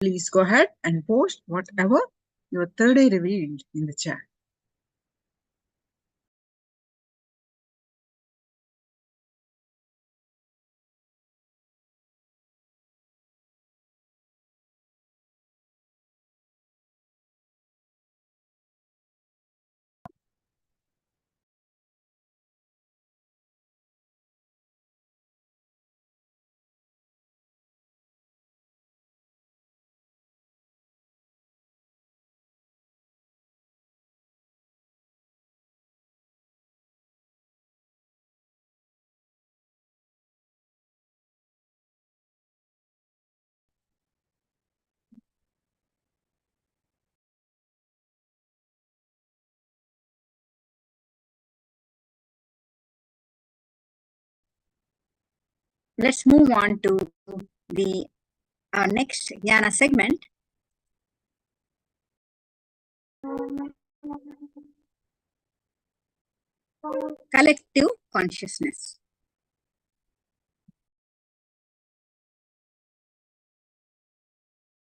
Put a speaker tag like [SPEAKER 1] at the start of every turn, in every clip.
[SPEAKER 1] Please go ahead and post whatever your third eye revealed in the chat.
[SPEAKER 2] Let's move on to the next jnana segment. Collective consciousness.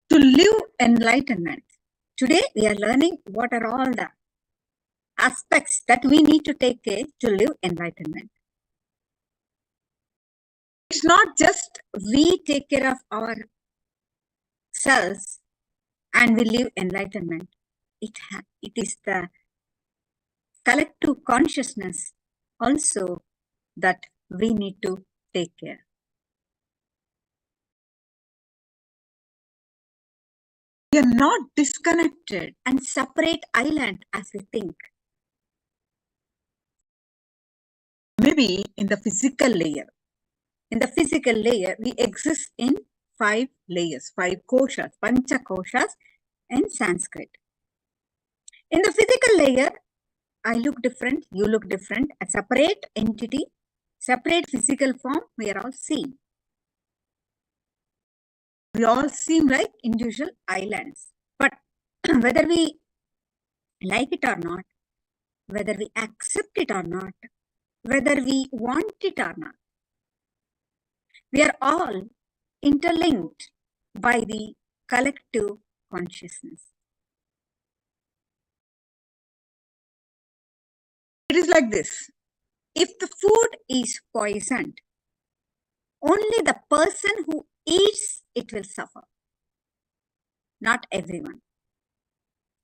[SPEAKER 2] To live enlightenment. Today we are learning what are all the aspects that we need to take care to live enlightenment. It's not just we take care of ourselves and we live enlightenment. It is the collective consciousness also that we need to take care. We are not disconnected and separate island as we think. Maybe in the physical layer. In the physical layer, we exist in 5 layers, 5 koshas, pancha koshas in Sanskrit. In the physical layer, I look different, you look different, a separate entity, separate physical form, we are all seen. We all seem like individual islands. But whether we like it or not, whether we accept it or not, whether we want it or not, we are all interlinked by the collective consciousness. It is like this. If the food is poisoned, only the person who eats it will suffer, not everyone.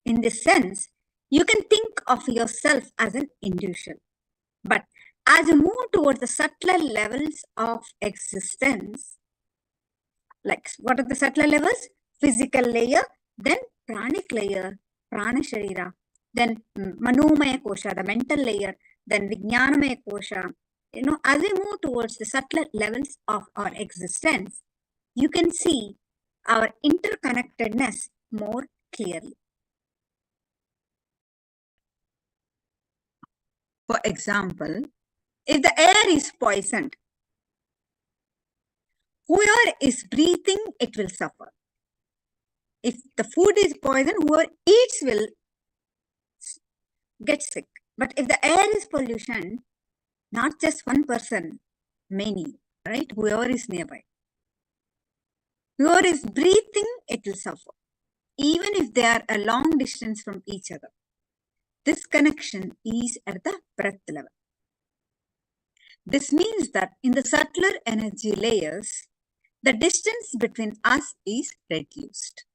[SPEAKER 2] In this sense, you can think of yourself as an individual. But as you move towards the subtler levels of existence, like what are the subtler levels? Physical layer, then pranic layer, prana sharira, then manomaya kosha, the mental layer, then vijnanamaya kosha. As we move towards the subtler levels of our existence, you can see our interconnectedness more clearly. For example, if the air is poisoned, whoever is breathing, it will suffer. If the food is poisoned, whoever eats will get sick. But if the air is pollution, not just one person, many, right? Whoever is nearby. Whoever is breathing, it will suffer. Even if they are a long distance from each other. This connection is at the breath level. This means that in the subtler energy layers, the distance between us is reduced.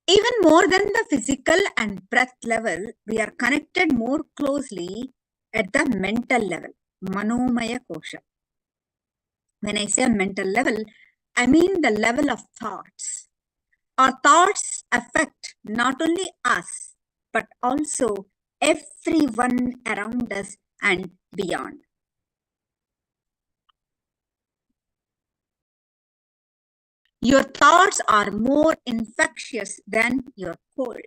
[SPEAKER 2] Even more than the physical and breath level, we are connected more closely at the mental level, manomaya kosha. When I say mental level, I mean the level of thoughts. Our thoughts affect not only us, but also everyone around us and beyond. Your thoughts are more infectious than your cold.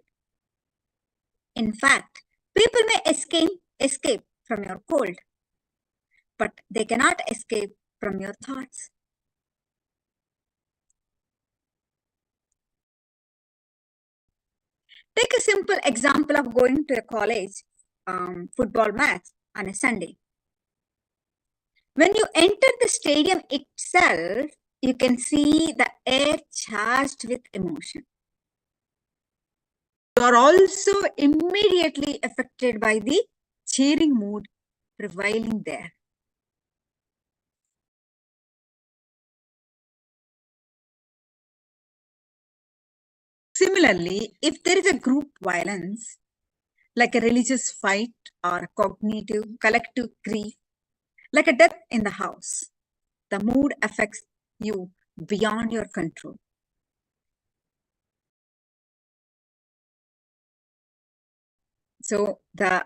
[SPEAKER 2] In fact, people may escape from your cold, but they cannot escape from your thoughts. Take a simple example of going to a college football match on a Sunday. When you enter the stadium itself, you can see the air charged with emotion. You are also immediately affected by the cheering mood prevailing there. Similarly, if there is a group violence, like a religious fight or cognitive collective grief, like a death in the house, the mood affects you beyond your control. So the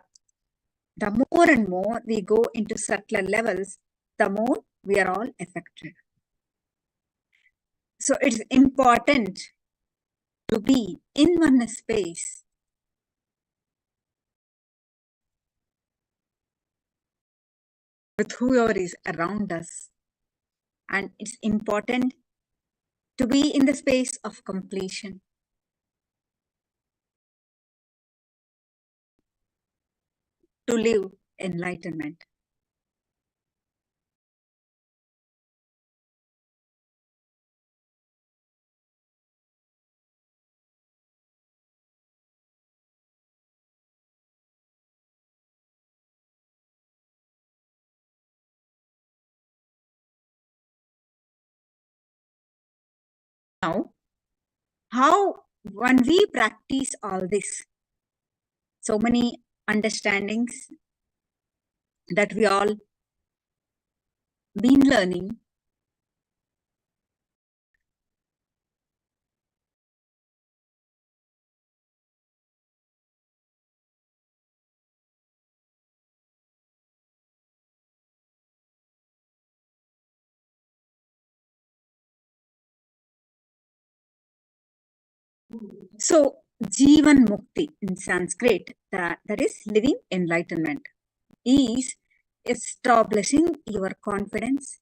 [SPEAKER 2] more and more we go into subtler levels, the more we are all affected. So it's important to be in one space with whoever is around us. And it's important to be in the space of completion. To live enlightenment. Now, how when we practice all this, so many understandings that we all been learning, so Jivan Mukti in Sanskrit, that is living enlightenment, is establishing your confidence,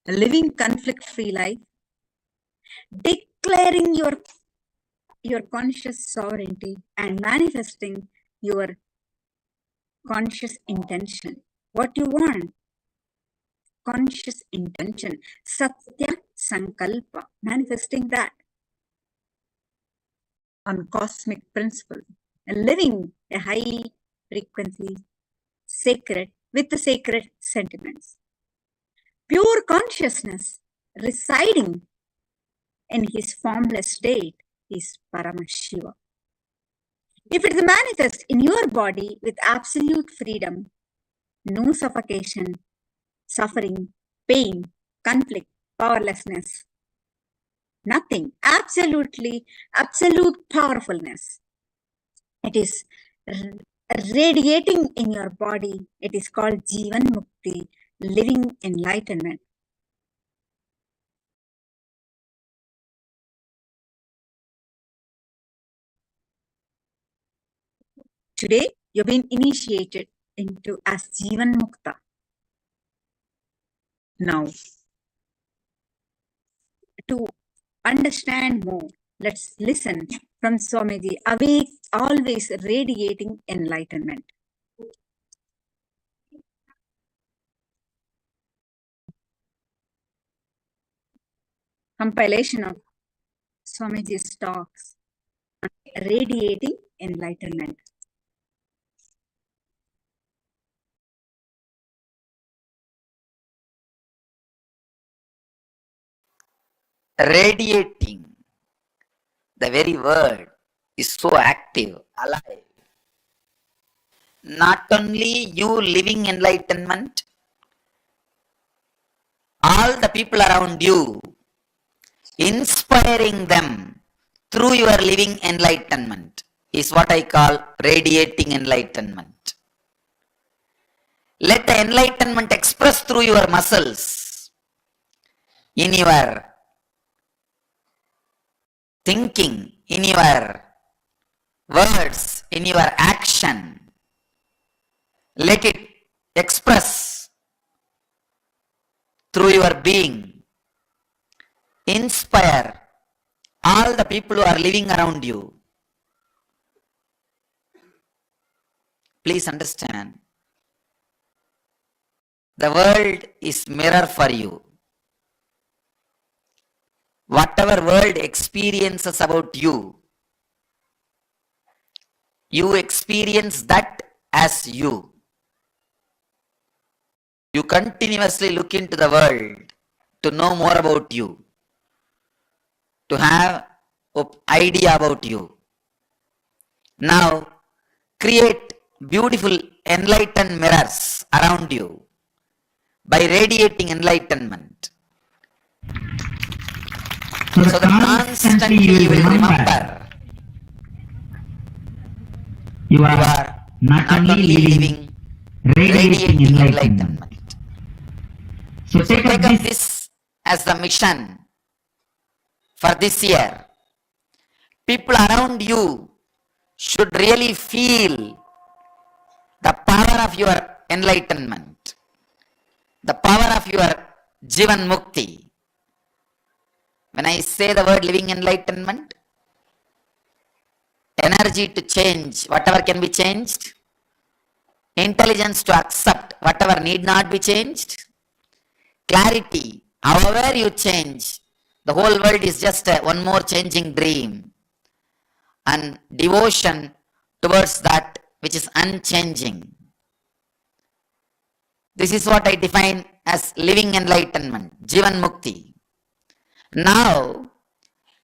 [SPEAKER 2] living conflict-free life, declaring your conscious sovereignty, and manifesting your conscious intention. What you want, conscious intention, Satya Sankalpa, manifesting that on cosmic principle, and living a high frequency, sacred, with the sacred sentiments. Pure consciousness residing in his formless state is Paramashiva. If it is manifest in your body with absolute freedom, no suffocation, suffering, pain, conflict, powerlessness, nothing, absolute powerfulness. It is radiating in your body. It is called Jivan Mukti, living enlightenment. Today, you've been initiated into as Jivan Mukta. Now, to understand more, let's listen from Swamiji, awake, always radiating enlightenment. Compilation of Swamiji's talks on radiating enlightenment.
[SPEAKER 3] Radiating, the very word is so active, alive. Not only you living enlightenment, all the people around you, inspiring them through your living enlightenment is what I call radiating enlightenment. Let the enlightenment express through your muscles, in your thinking, in your words, in your action. Let it express through your being. Inspire all the people who are living around you. Please understand, The world is mirror for you. Whatever world experiences about you, you experience that as you. You continuously look into the world to know more about you, to have an idea about you. Now, create beautiful enlightened mirrors around you by radiating enlightenment. So that constantly you will remember you are not only living, radiating enlightenment. So take up this as the mission for this year. People around you should really feel the power of your enlightenment, the power of your Jivan Mukti. When I say the word living enlightenment, energy to change whatever can be changed, intelligence to accept whatever need not be changed, clarity, however you change, the whole world is just one more changing dream, and devotion towards that which is unchanging. This is what I define as living enlightenment, Jivan Mukti. Now,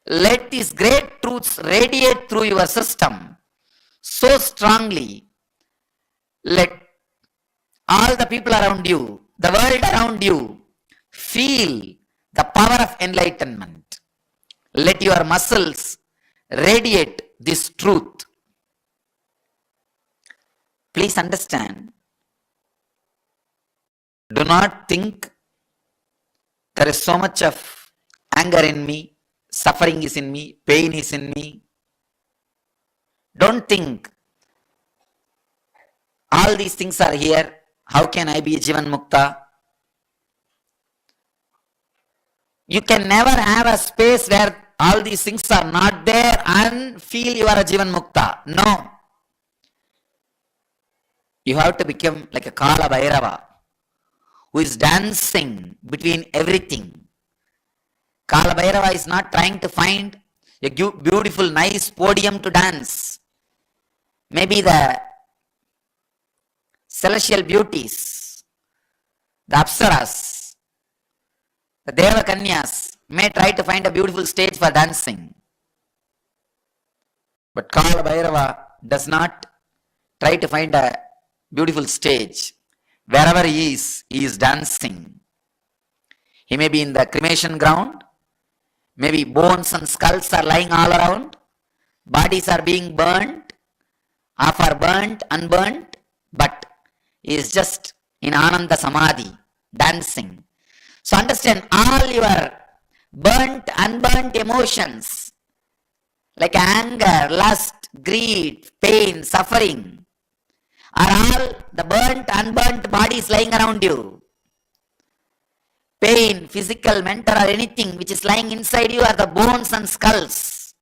[SPEAKER 3] let these great truths radiate through your system so strongly. Let all the people around you, the world around you, feel the power of enlightenment. Let your muscles radiate this truth. Please understand. Do not think there is so much of anger in me, suffering is in me, pain is in me. Don't think all these things are here. How can I be Jivan Mukta? You can never have a space where all these things are not there and feel you are a Jivan Mukta. No. You have to become like a Kala Bhairava who is dancing between everything. Kala Bhairava is not trying to find a beautiful, nice podium to dance. Maybe the celestial beauties, the Apsaras, the Deva Kanyas may try to find a beautiful stage for dancing. But Kala Bhairava does not try to find a beautiful stage. Wherever he is dancing. He may be in the cremation ground, maybe bones and skulls are lying all around, bodies are being burnt, half are burnt, unburnt, but he is just in Ananda Samadhi, dancing. So understand, all your burnt, unburnt emotions, like anger, lust, greed, pain, suffering, are all the burnt, unburnt bodies lying around you. Pain, physical, mental, or anything which is lying inside you are the bones and skulls.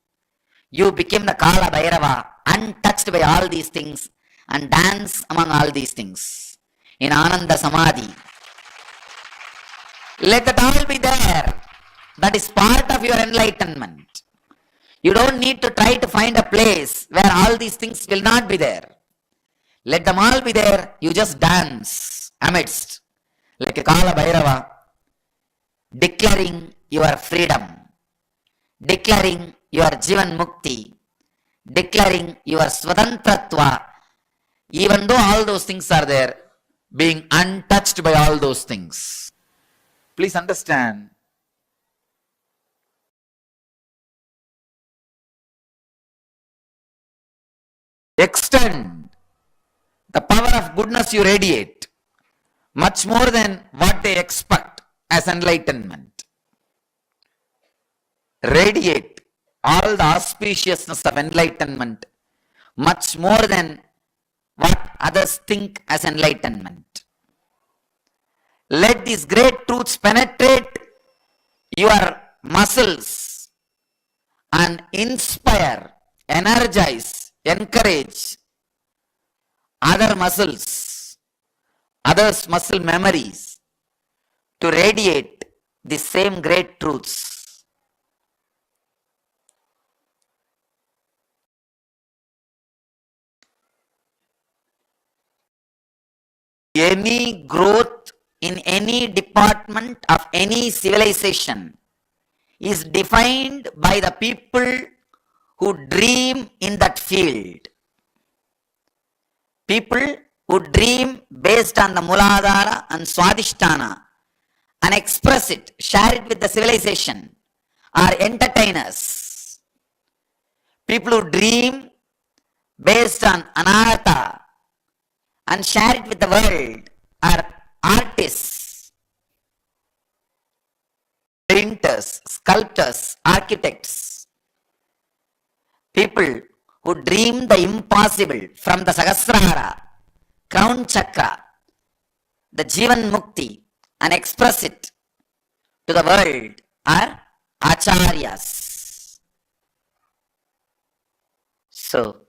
[SPEAKER 3] You became the Kala Bhairava, untouched by all these things, and dance among all these things in Ananda Samadhi. Let that all be there. That is part of your enlightenment. You don't need to try to find a place where all these things will not be there. Let them all be there. You just dance amidst like a Kala Bhairava, declaring your freedom, declaring your Jivan Mukti, declaring your Svatantratva, even though all those things are there, being untouched by all those things. Please understand. Extend the power of goodness you radiate much more than what they expect as enlightenment. Radiate all the auspiciousness of enlightenment much more than what others think as enlightenment. Let these great truths penetrate your muscles and inspire, energize, encourage other muscles, others' muscle memories to radiate the same great truths. Any growth in any department of any civilization is defined by the people who dream in that field. People who dream based on the Muladhara and Swadhisthana and express it, share it with the civilization, are entertainers. People who dream based on Anartha and share it with the world are artists, painters, sculptors, architects. People who dream the impossible from the Sahasrara, crown chakra, the Jivan Mukti, and express it to the world are acharyas. So,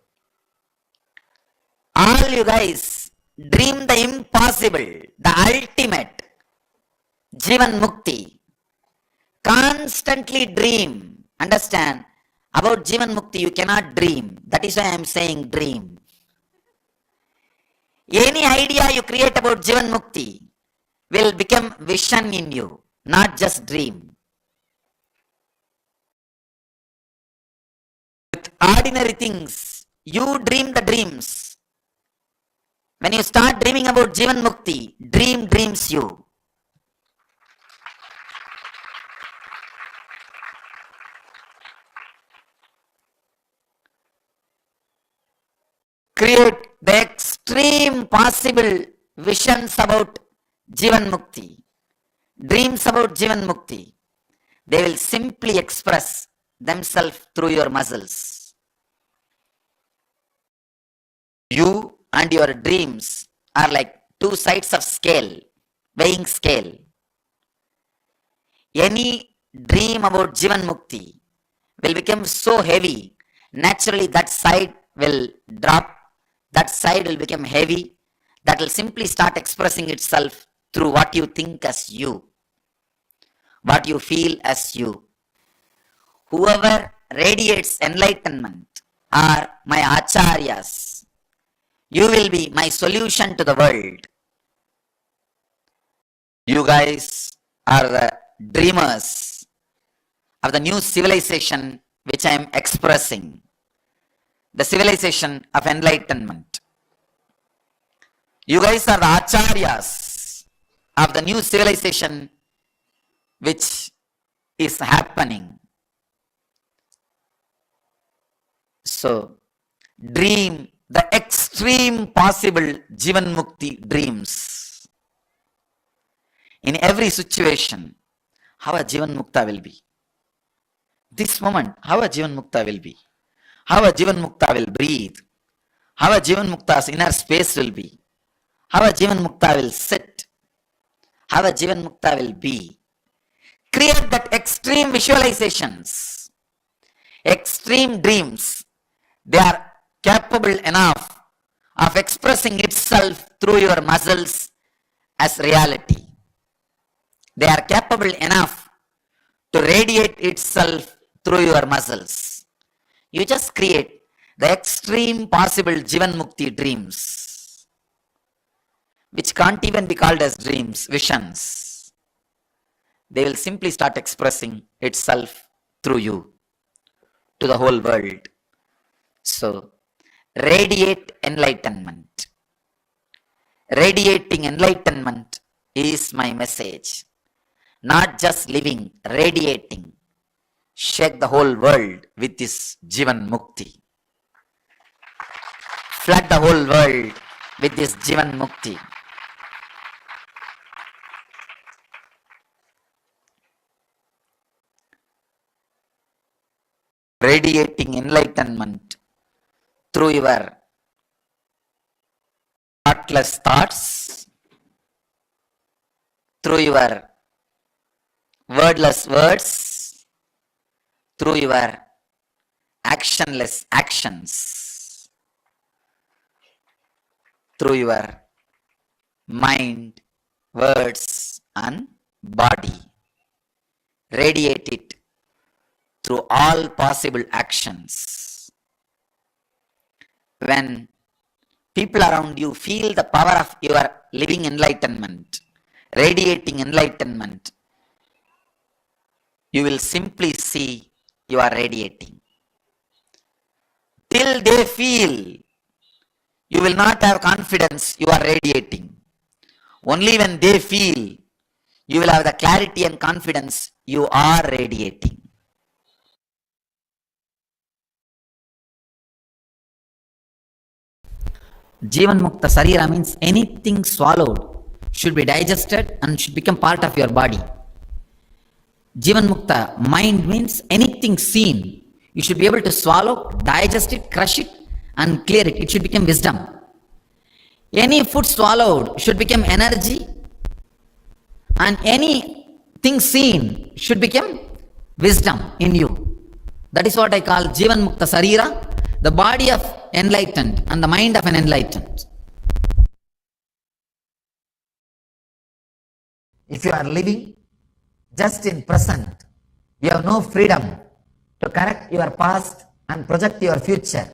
[SPEAKER 3] all you guys dream the impossible, the ultimate Jivan Mukti. Constantly dream. Understand? About Jivan Mukti you cannot dream. That is why I am saying dream. Any idea you create about Jivan Mukti will become vision in you, not just dream. With ordinary things, you dream the dreams. When you start dreaming about Jivan Mukti, dream dreams you. Create the extreme possible visions about Jivan Mukti, dreams about Jivan Mukti. They will simply express themselves through your muscles. You and your dreams are like two sides of scale, weighing scale. Any dream about Jivan Mukti will become so heavy, naturally that side will drop, that side will become heavy, that will simply start expressing itself through what you think as you, what you feel as you. Whoever radiates enlightenment are my acharyas. You will be my solution to the world. You guys are the dreamers of the new civilization which I am expressing. The civilization of enlightenment. You guys are the acharyas of the new civilization which is happening. So, dream the extreme possible Jivan Mukti dreams. In every situation, how a Jivan Mukta will be. This moment, how a Jivan Mukta will be. How a Jivan Mukta will breathe. How a Jivan Mukta's inner space will be. How a Jivan Mukta will sit. How a Jivan Mukta will be. Create that extreme visualizations, extreme dreams. They are capable enough of expressing itself through your muscles as reality. They are capable enough to radiate itself through your muscles. You just create the extreme possible Jivan Mukti dreams, which can't even be called as dreams, visions. They will simply start expressing itself through you to the whole world. So, radiate enlightenment. Radiating enlightenment is my message. Not just living, radiating. Shake the whole world with this Jivan Mukti. Flood the whole world with this Jivan Mukti. Radiating enlightenment through your thoughtless thoughts, through your wordless words, through your actionless actions, through your mind, words, and body. Radiate it through all possible actions. When people around you feel the power of your living enlightenment, radiating enlightenment, you will simply see you are radiating. Till they feel, you will not have confidence you are radiating. Only when they feel, you will have the clarity and confidence you are radiating. Jivan Mukta Sarira means anything swallowed should be digested and should become part of your body. Jivan Mukta mind means anything seen, you should be able to swallow, digest it, crush it, and clear it. It should become wisdom. Any food swallowed should become energy, and anything seen should become wisdom in you. That is what I call Jivan Mukta Sarira, the body of enlightened and the mind of an enlightened. If you are living just in present, you have no freedom to correct your past and project your future.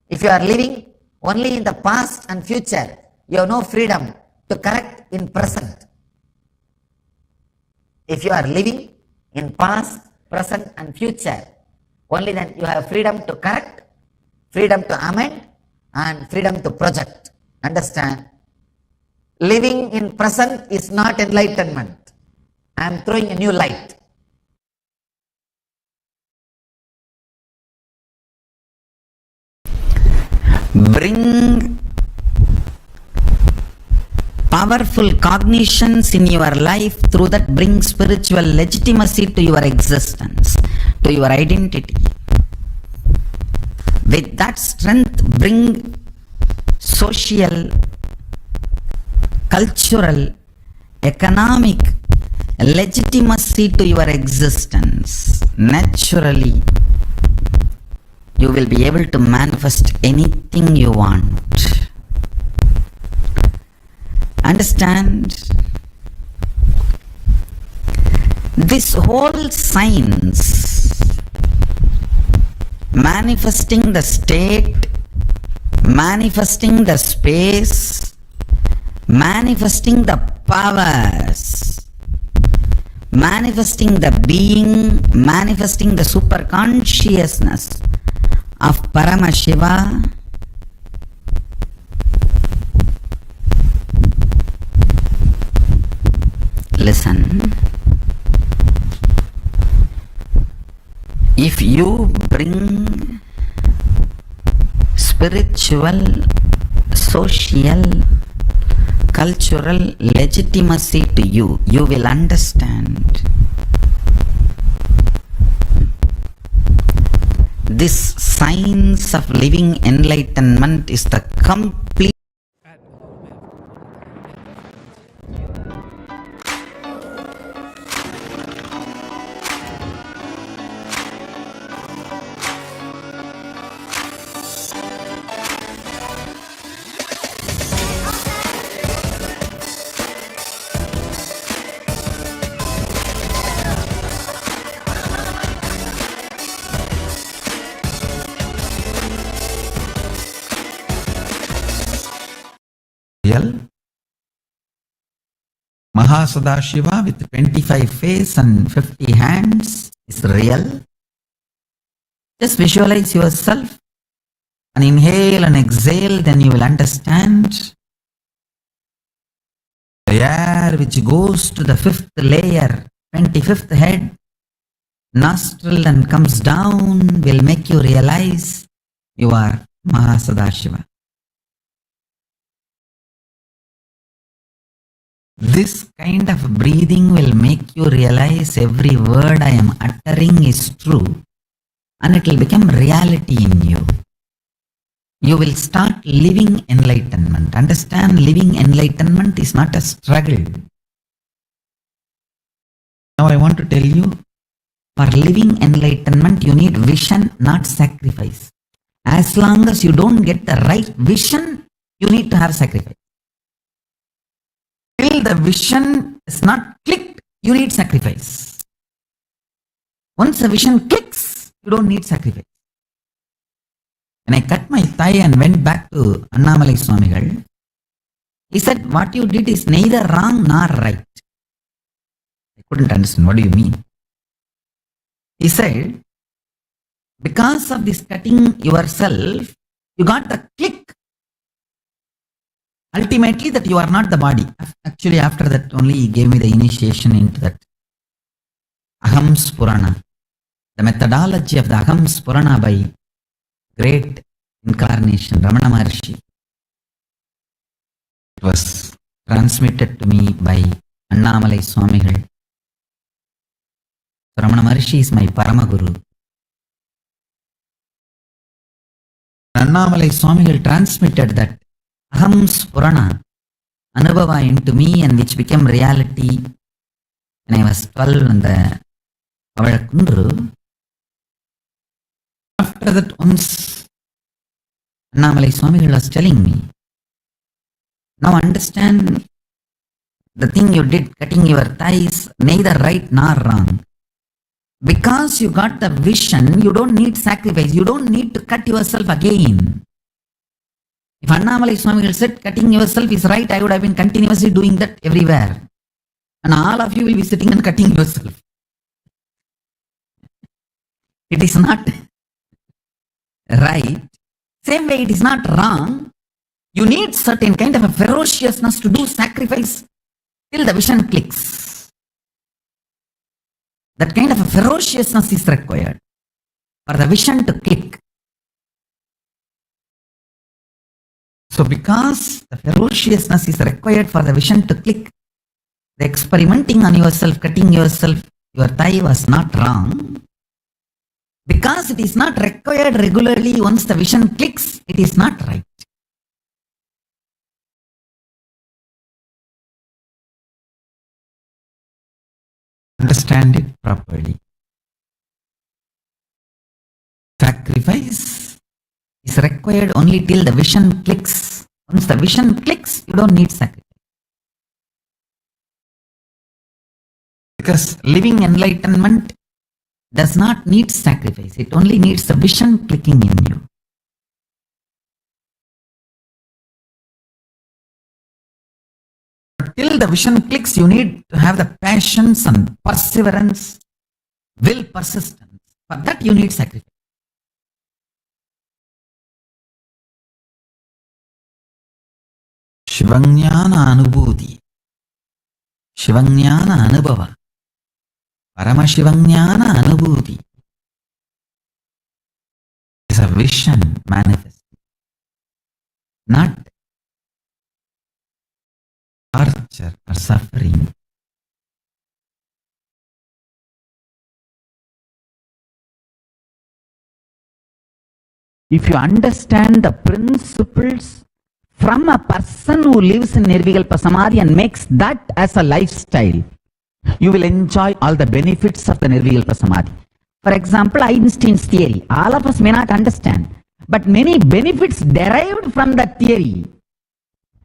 [SPEAKER 3] If you are living only in the past and future, you have no freedom to correct in present. If you are living in past, present and future, only then you have freedom to correct, freedom to amend, and freedom to project. Understand? Living in present is not enlightenment. I am throwing a new light. Bring powerful cognitions in your life, through that bring spiritual legitimacy to your existence, to your identity. With that strength, bring social, cultural, economic legitimacy to your existence. Naturally, you will be able to manifest anything you want. Understand? This whole science, manifesting the state, manifesting the space, manifesting the powers, manifesting the being, manifesting the superconsciousness of Paramashiva, listen. If you bring spiritual, social, cultural legitimacy to you, you will understand this science of living enlightenment is the complete real. Mahasadashiva with 25 face and 50 hands is real. Just visualize yourself and inhale and exhale, then you will understand. The air which goes to the 5th layer, 25th head, nostril and comes down will make you realize you are Mahasadashiva. This kind of breathing will make you realize every word I am uttering is true, and it will become reality in you. You will start living enlightenment. Understand, living enlightenment is not a struggle. Now I want to tell you, for living enlightenment you need vision, not sacrifice. As long as you don't get the right vision, you need to have sacrifice. Till the vision is not clicked, you need sacrifice. Once the vision clicks, you don't need sacrifice. When I cut my thigh and went back to Annamalai Swamigal, he said, what you did is neither wrong nor right. I couldn't understand. What do you mean? He said, because of this cutting yourself, you got the click. Ultimately, that you are not the body. Actually, after that only he gave me the initiation into that Aham Spurana. The methodology of the Aham Spurana by great incarnation, Ramana Maharshi. It was transmitted to me by Annamalai Swamigal. So Ramana Maharshi is my Paramaguru. Annamalai Swamigal transmitted that Aham Spurana Anubhava into me, and which became reality when I was 12 in the Kundru. After that, once Annamalai Swamigal was telling me, now understand the thing you did, cutting your thighs, neither right nor wrong. Because you got the vision, you don't need sacrifice. You don't need to cut yourself again. If Annamalai Swamigal said cutting yourself is right, I would have been continuously doing that everywhere. And all of you will be sitting and cutting yourself. It is not right. Same way, it is not wrong. You need certain kind of a ferociousness to do sacrifice till the vision clicks. That kind of a ferociousness is required for the vision to click. So because the ferociousness is required for the vision to click, the experimenting on yourself, cutting yourself, your thigh was not wrong. Because it is not required regularly, once the vision clicks, it is not right. Understand it properly. Sacrifice is required only till the vision clicks. Once the vision clicks, you don't need sacrifice. Because living enlightenment does not need sacrifice. It only needs the vision clicking in you. But till the vision clicks, you need to have the passions and perseverance, will, persistence. For that you need sacrifice. Shivanyana Anubhuti, Shivanyana Anubhava, Paramashivoham Anubhuti is a vision manifesting, not torture or suffering. If you understand the principles from a person who lives in Nirvikalpa Samadhi and makes that as a lifestyle, you will enjoy all the benefits of the Nirvikalpa Samadhi. For example, Einstein's theory. All of us may not understand, but many benefits derived from that theory,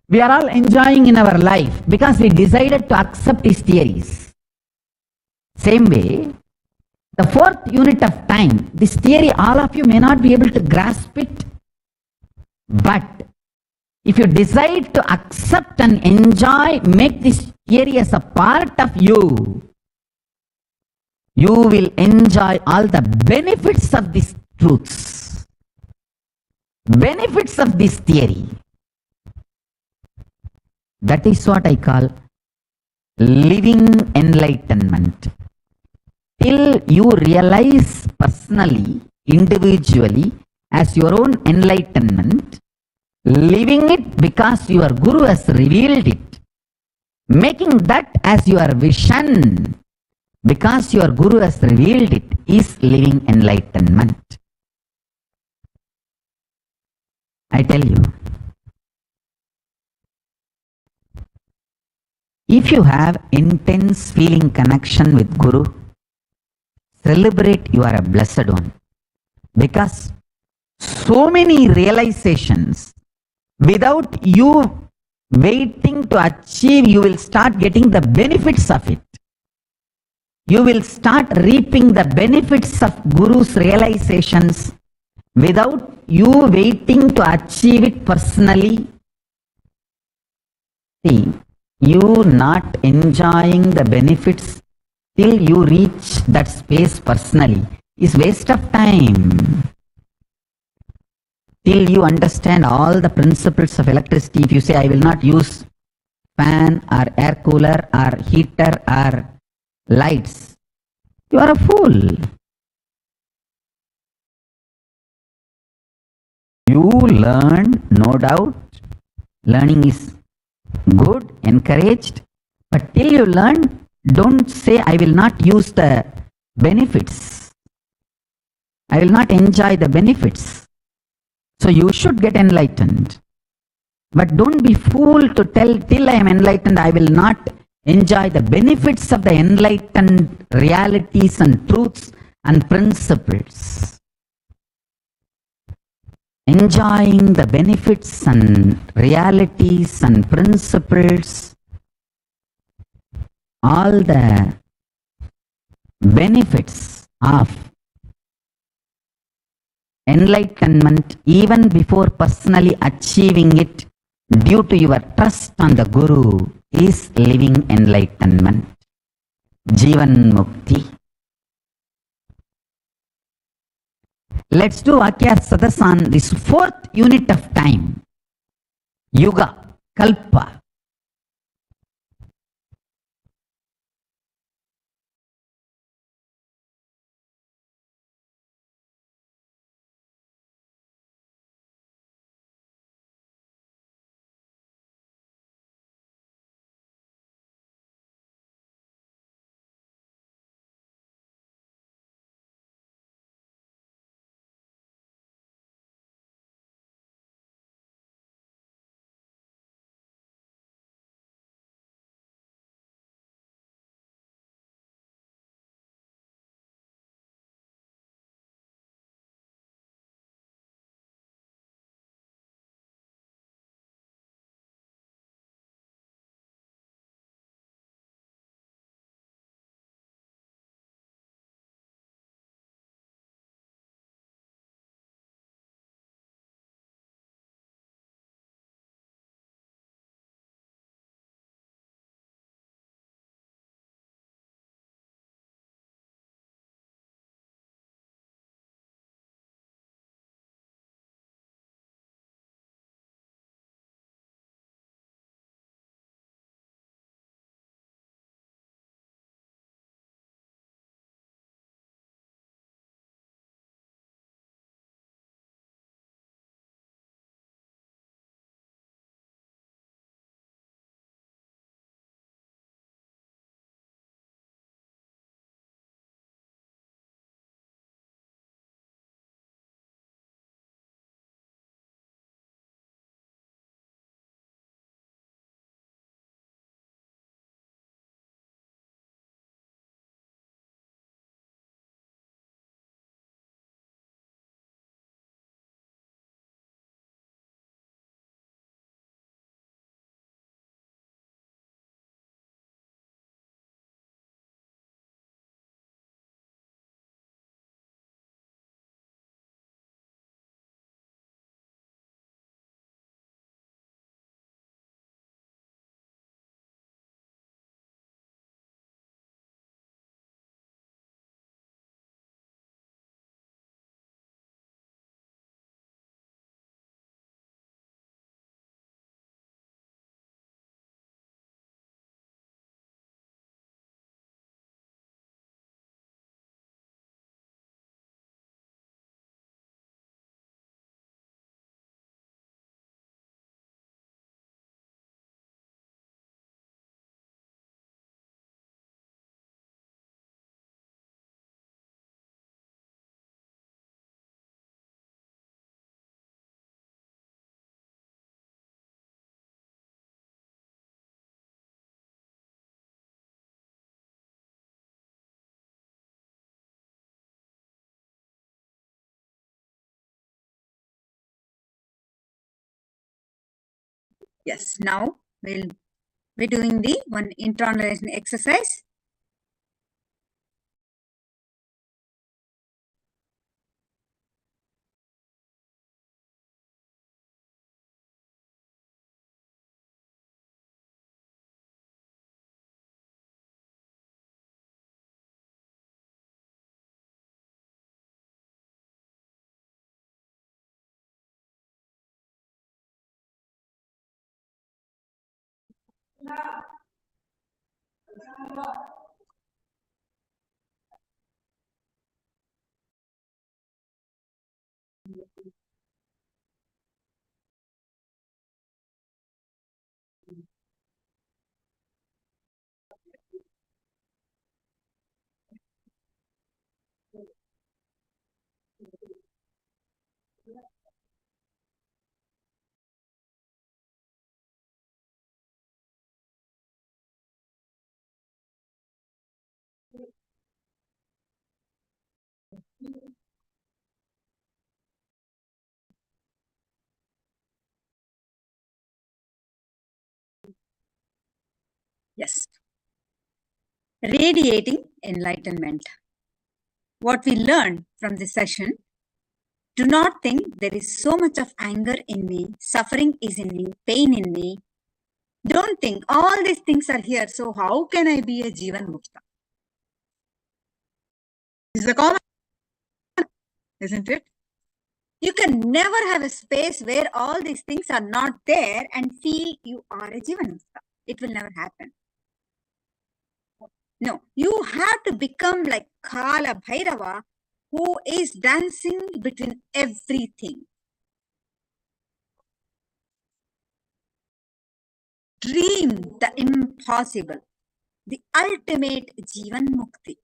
[SPEAKER 3] we are all enjoying in our life because we decided to accept his theories. Same way, the fourth unit of time, this theory, all of you may not be able to grasp it, but if you decide to accept and enjoy, make this theory as a part of you, you will enjoy all the benefits of these truths, benefits of this theory. That is what I call living enlightenment. Till you realize personally, individually, as your own enlightenment, living it because your Guru has revealed it, making that as your vision because your Guru has revealed it, is living enlightenment. I tell you, if you have intense feeling connection with Guru, celebrate you are a blessed one, because so many realizations without you
[SPEAKER 4] waiting to achieve, you will start getting the benefits of it. You will start reaping the benefits of Guru's realizations without you waiting to achieve it personally. See, you not enjoying the benefits till you reach that space personally is waste of time. Till you understand all the principles of electricity, if you say, I will not use fan or air cooler or heater or lights, you are a fool. You learn, no doubt. Learning is good, encouraged. But till you learn, don't say, I will not use the benefits. I will not enjoy the benefits. So you should get enlightened. But don't be fool to tell, till I am enlightened, I will not enjoy the benefits of the enlightened realities and truths and principles. Enjoying the benefits and realities and principles, all the benefits of enlightenment even before personally achieving it due to your trust on the Guru is living enlightenment, Jivan Mukti. Let's do Vakya Sadas on this fourth unit of time, Yuga, Kalpa.
[SPEAKER 2] Yes, now we'll be doing the one internalization exercise. Yes. Radiating enlightenment. What we learned from this session, do not think there is so much of anger in me, suffering is in me, pain in me. Don't think all these things are here, so how can I be a Jivan Mukta?
[SPEAKER 1] This is a common, isn't it?
[SPEAKER 2] You can never have a space where all these things are not there and feel you are a Jivan Mukta. It will never happen. No, you have to become like Kala Bhairava, who is dancing between everything. Dream the impossible, the ultimate Jivan Mukti.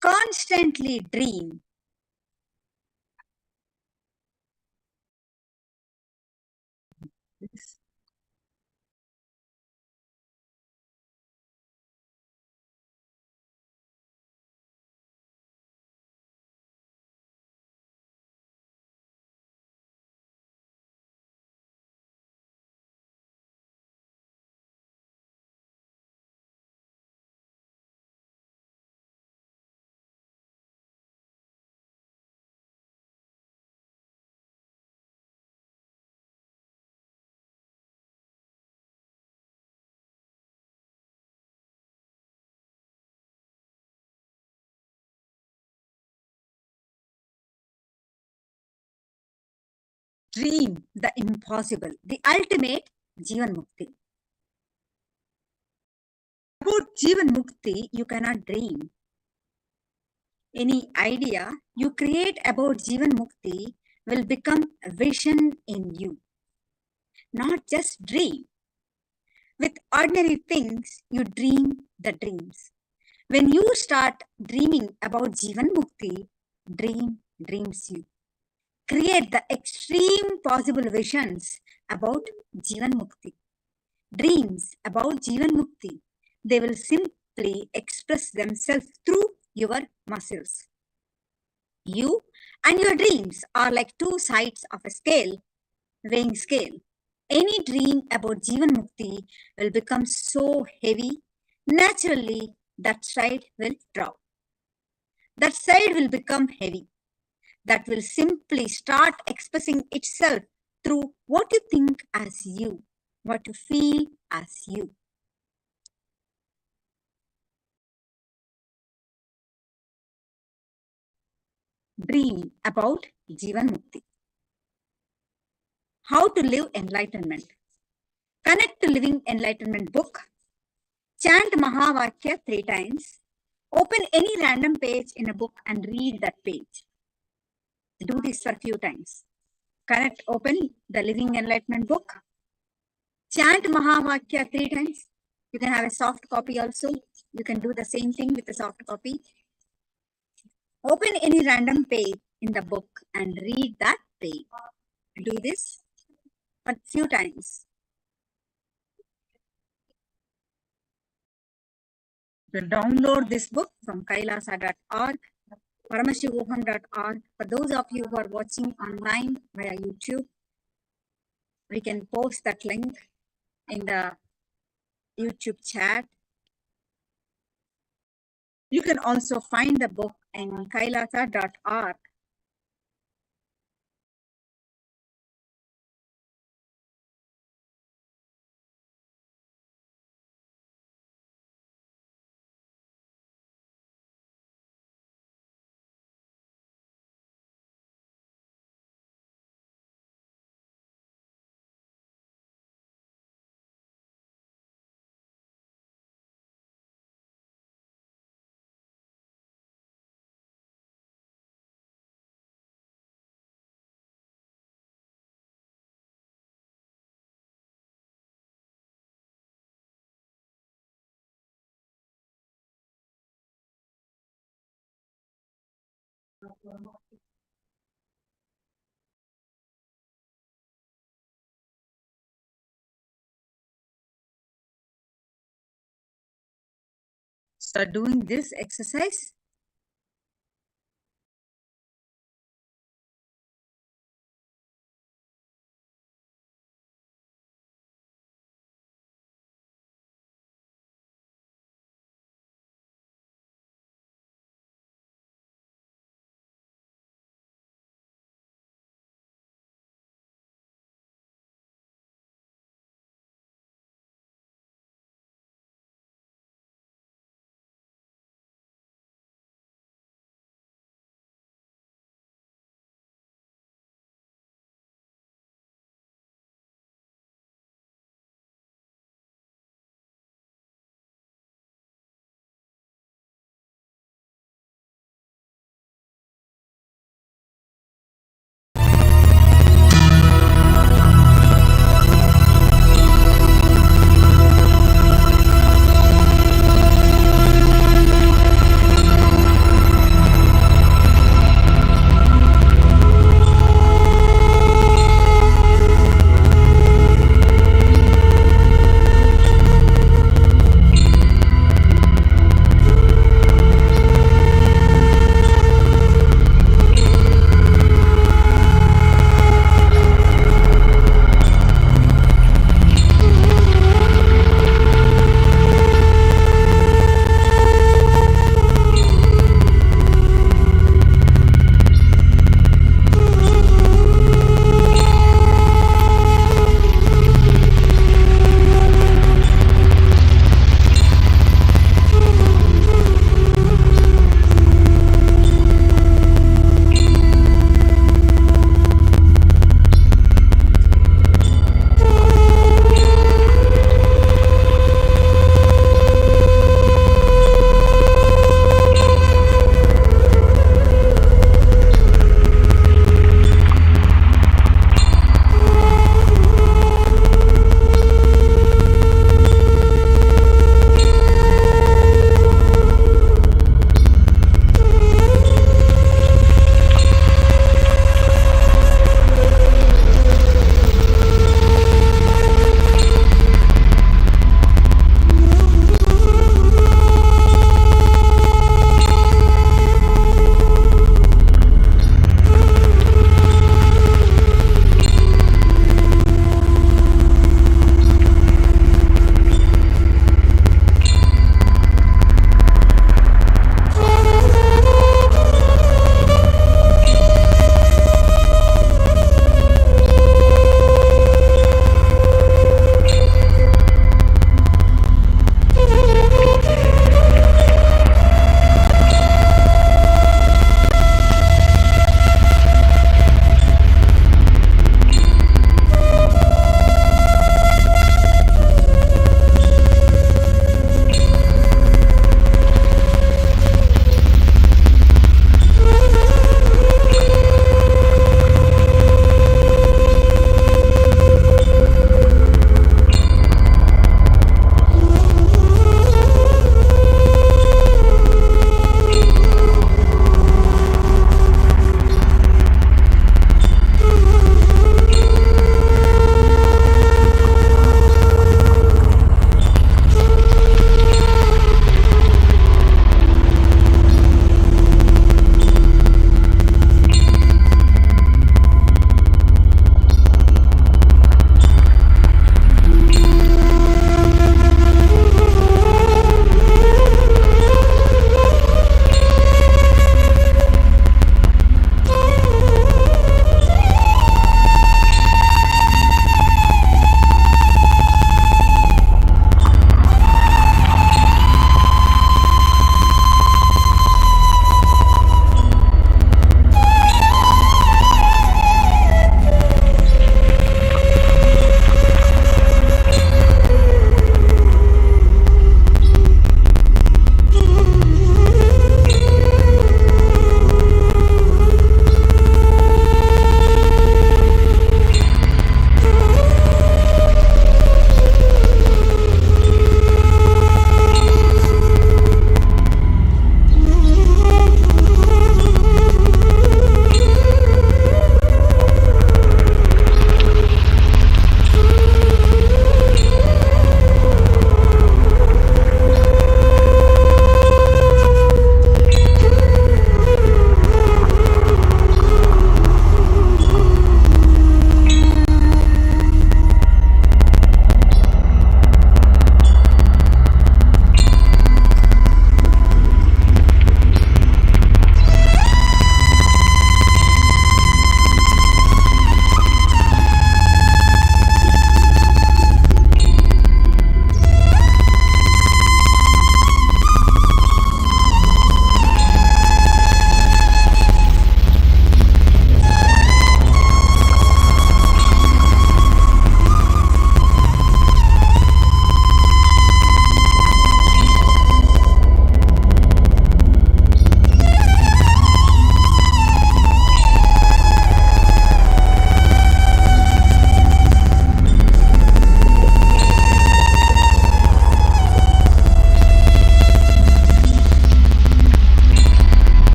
[SPEAKER 2] Constantly dream.
[SPEAKER 1] Yes.
[SPEAKER 2] Dream the impossible, the ultimate Jivan Mukti. About Jivan Mukti, you cannot dream. Any idea you create about Jivan Mukti will become a vision in you, not just dream. With ordinary things, you dream the dreams. When you start dreaming about Jivan Mukti, dream dreams you. Create the extreme possible visions about Jivan Mukti. Dreams about Jivan Mukti, they will simply express themselves through your muscles. You and your dreams are like two sides of a scale, weighing scale. Any dream about Jivan Mukti will become so heavy, naturally that side will drop. That side will become heavy. That will simply start expressing itself through what you think as you, what you feel as you. Dream about Jivan Mukti. How to live enlightenment. Connect to Living Enlightenment book. Chant Mahavakya 3 times. Open any random page in a book and read that page. Do this for a few times. Connect, open the Living Enlightenment book. Chant Mahavakya 3 times. You can have a soft copy also. You can do the same thing with a soft copy. Open any random page in the book and read that page. Do this a few times. You can download this book from kailasa.org, paramashivoham.org. For those of you who are watching online via YouTube, We can post that link in the YouTube chat. You can also find the book in kailasa.org. Start doing this exercise.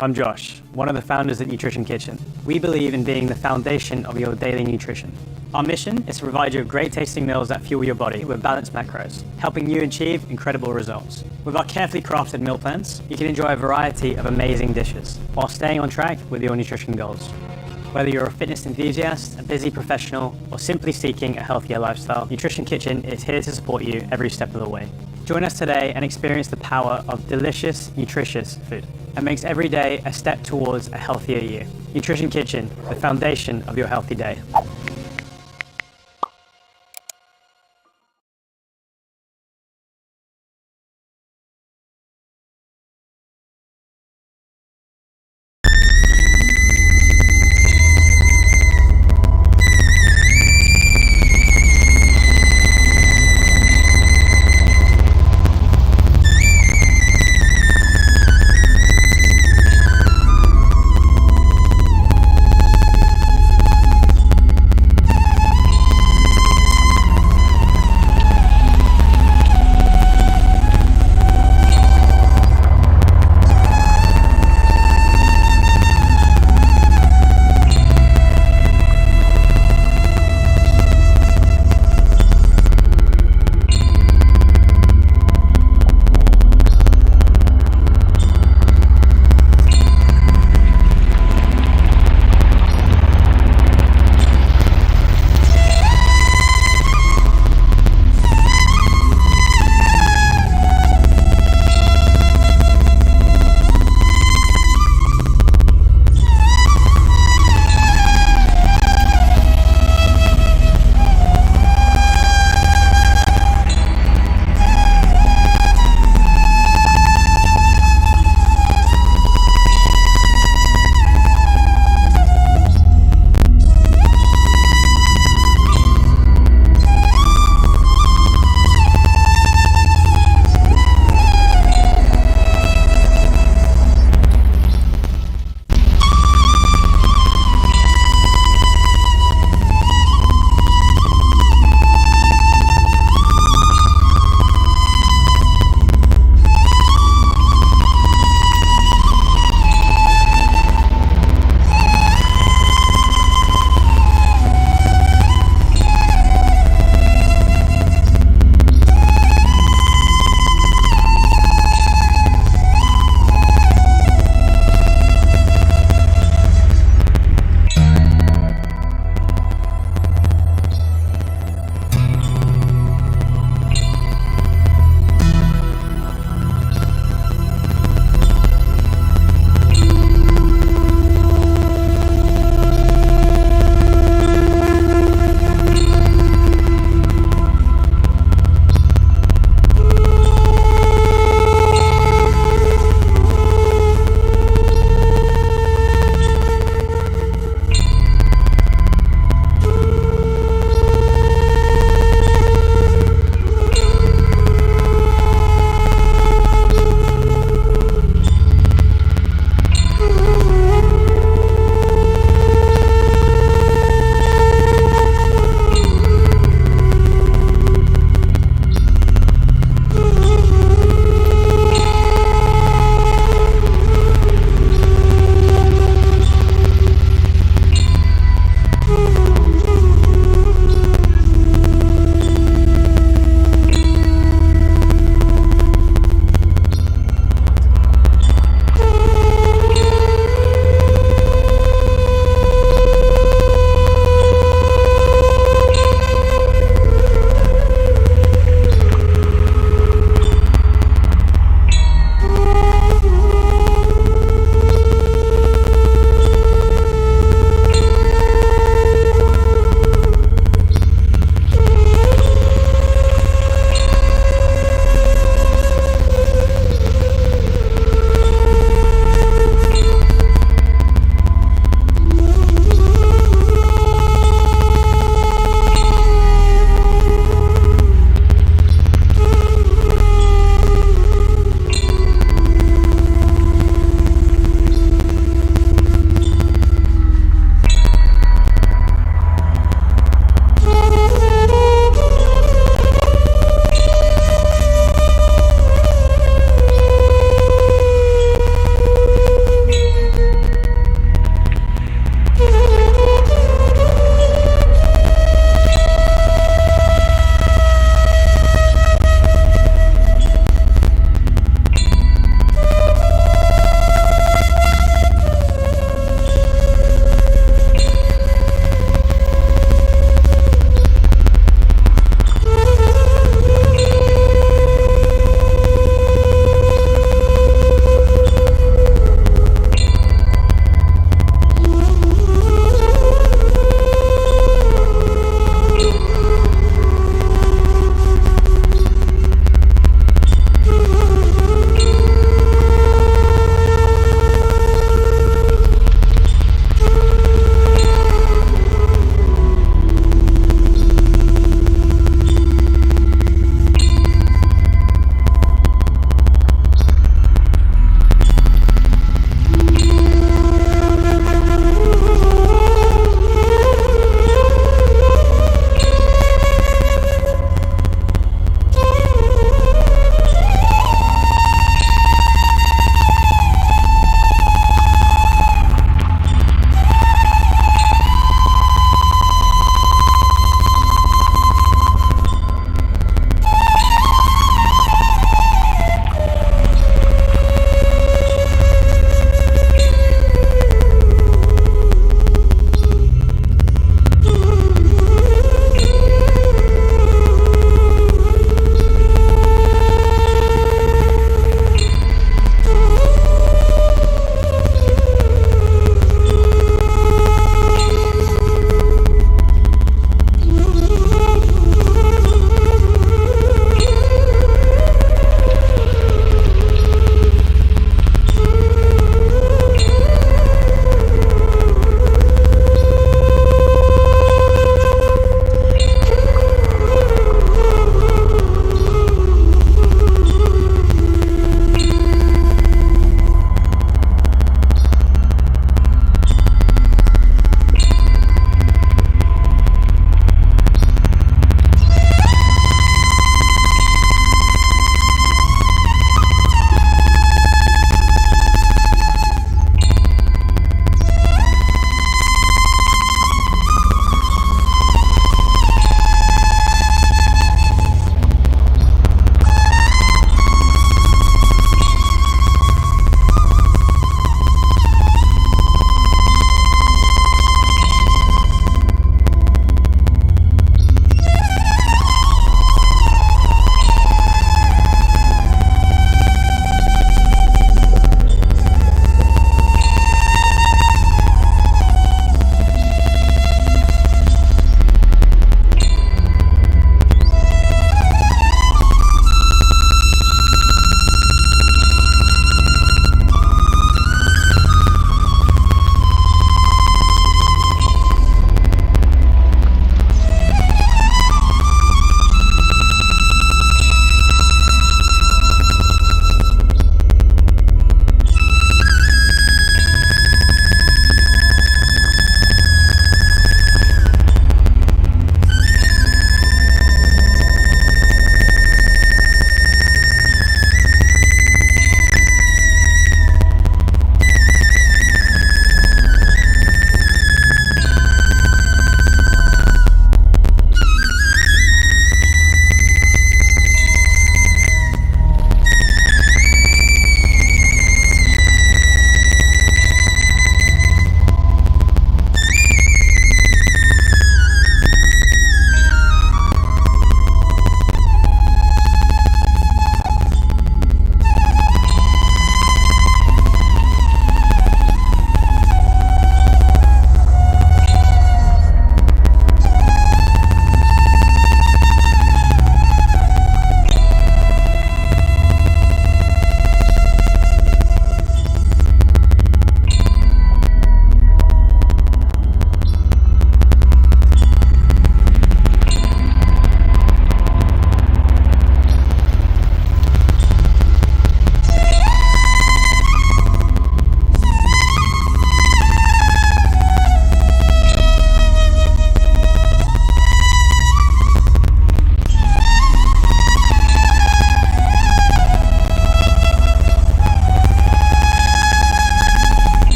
[SPEAKER 5] I'm Josh, one of the founders at Nutrition Kitchen. We believe in being the foundation of your daily nutrition. Our mission is to provide you with great tasting meals that fuel your body with balanced macros, helping you achieve incredible results. With our carefully crafted meal plans, you can enjoy a variety of amazing dishes while staying on track with your nutrition goals. Whether you're a fitness enthusiast, a busy professional, or simply seeking a healthier lifestyle, Nutrition Kitchen is here to support you every step of the way. Join us today and experience the power of delicious, nutritious food that makes every day a step towards a healthier you. Nutrition Kitchen, the foundation of your healthy day.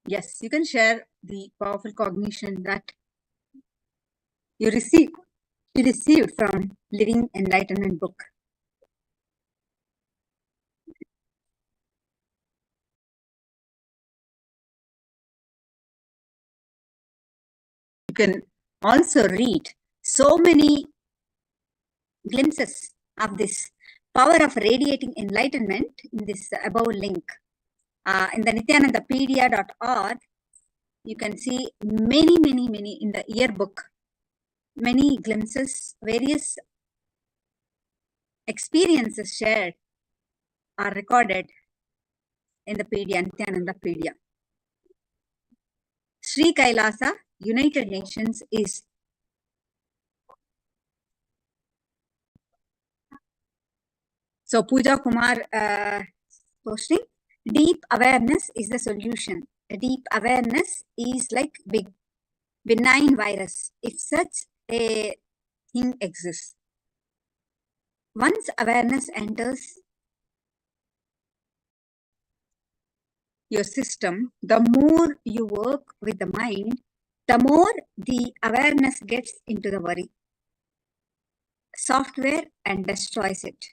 [SPEAKER 2] Yes, you can share the powerful cognition that you received from Living Enlightenment book. You can also read so many glimpses of this power of radiating enlightenment in this above link. In the nithyanandapedia.org, you can see many in the yearbook, many glimpses, various experiences shared are recorded in the pedia, Nithyanandapedia. Sri Kailasa, United Nations is so Pooja Kumar posting, deep awareness is the solution. A deep awareness is like benign virus, if such a thing exists. Once awareness enters your system, the more you work with the mind, the more the awareness gets into the worry software and destroys it.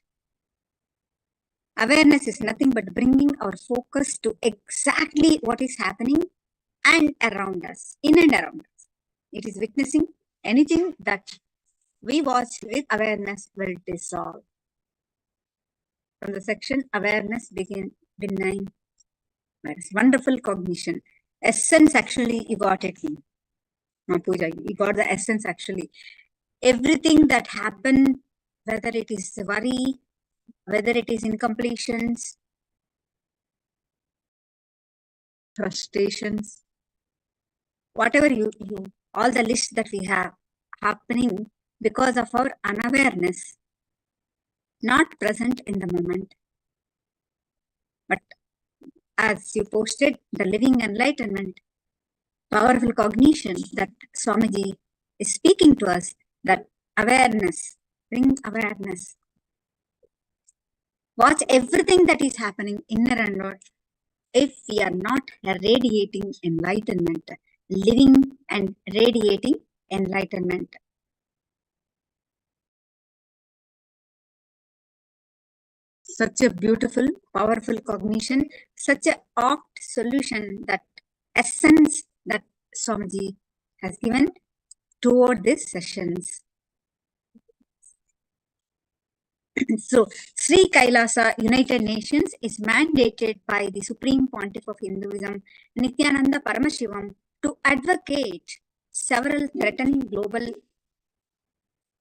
[SPEAKER 2] Awareness is nothing but bringing our focus to exactly what is happening and around us, in and around us. It is witnessing anything that we watch with awareness will dissolve. From the section, awareness begin benign. It's wonderful cognition. Essence, actually, you got it. Pooja, you got the essence, actually. Everything that happened, whether it is worry, whether it is incompletions, frustrations, whatever all the list that we have happening because of our unawareness, not present in the moment. But as you posted, the Living Enlightenment, powerful cognition that Swamiji is speaking to us, that awareness, bring awareness. Watch everything that is happening inner and out. If we are not radiating enlightenment, living and radiating enlightenment. Such a beautiful, powerful cognition, such a opt solution, that essence that Swamiji has given toward these sessions. So, Sri Kailasa United Nations is mandated by the Supreme Pontiff of Hinduism, Nithyananda Paramashivoham, to advocate several threatening global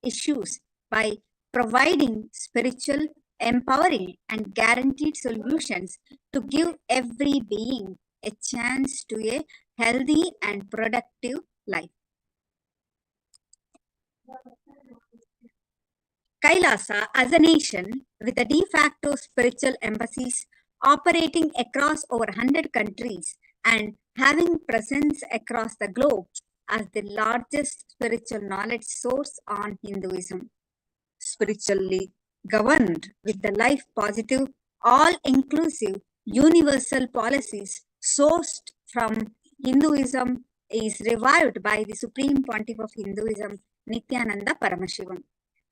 [SPEAKER 2] issues by providing spiritual, empowering, and guaranteed solutions to give every being a chance to a healthy and productive life. Kailasa, as a nation with a de facto spiritual embassies operating across over 100 countries and having presence across the globe as the largest spiritual knowledge source on Hinduism, spiritually governed with the life positive, all-inclusive, universal policies sourced from Hinduism, is revived by the Supreme Pontiff of Hinduism, Nithyananda Paramashivoham.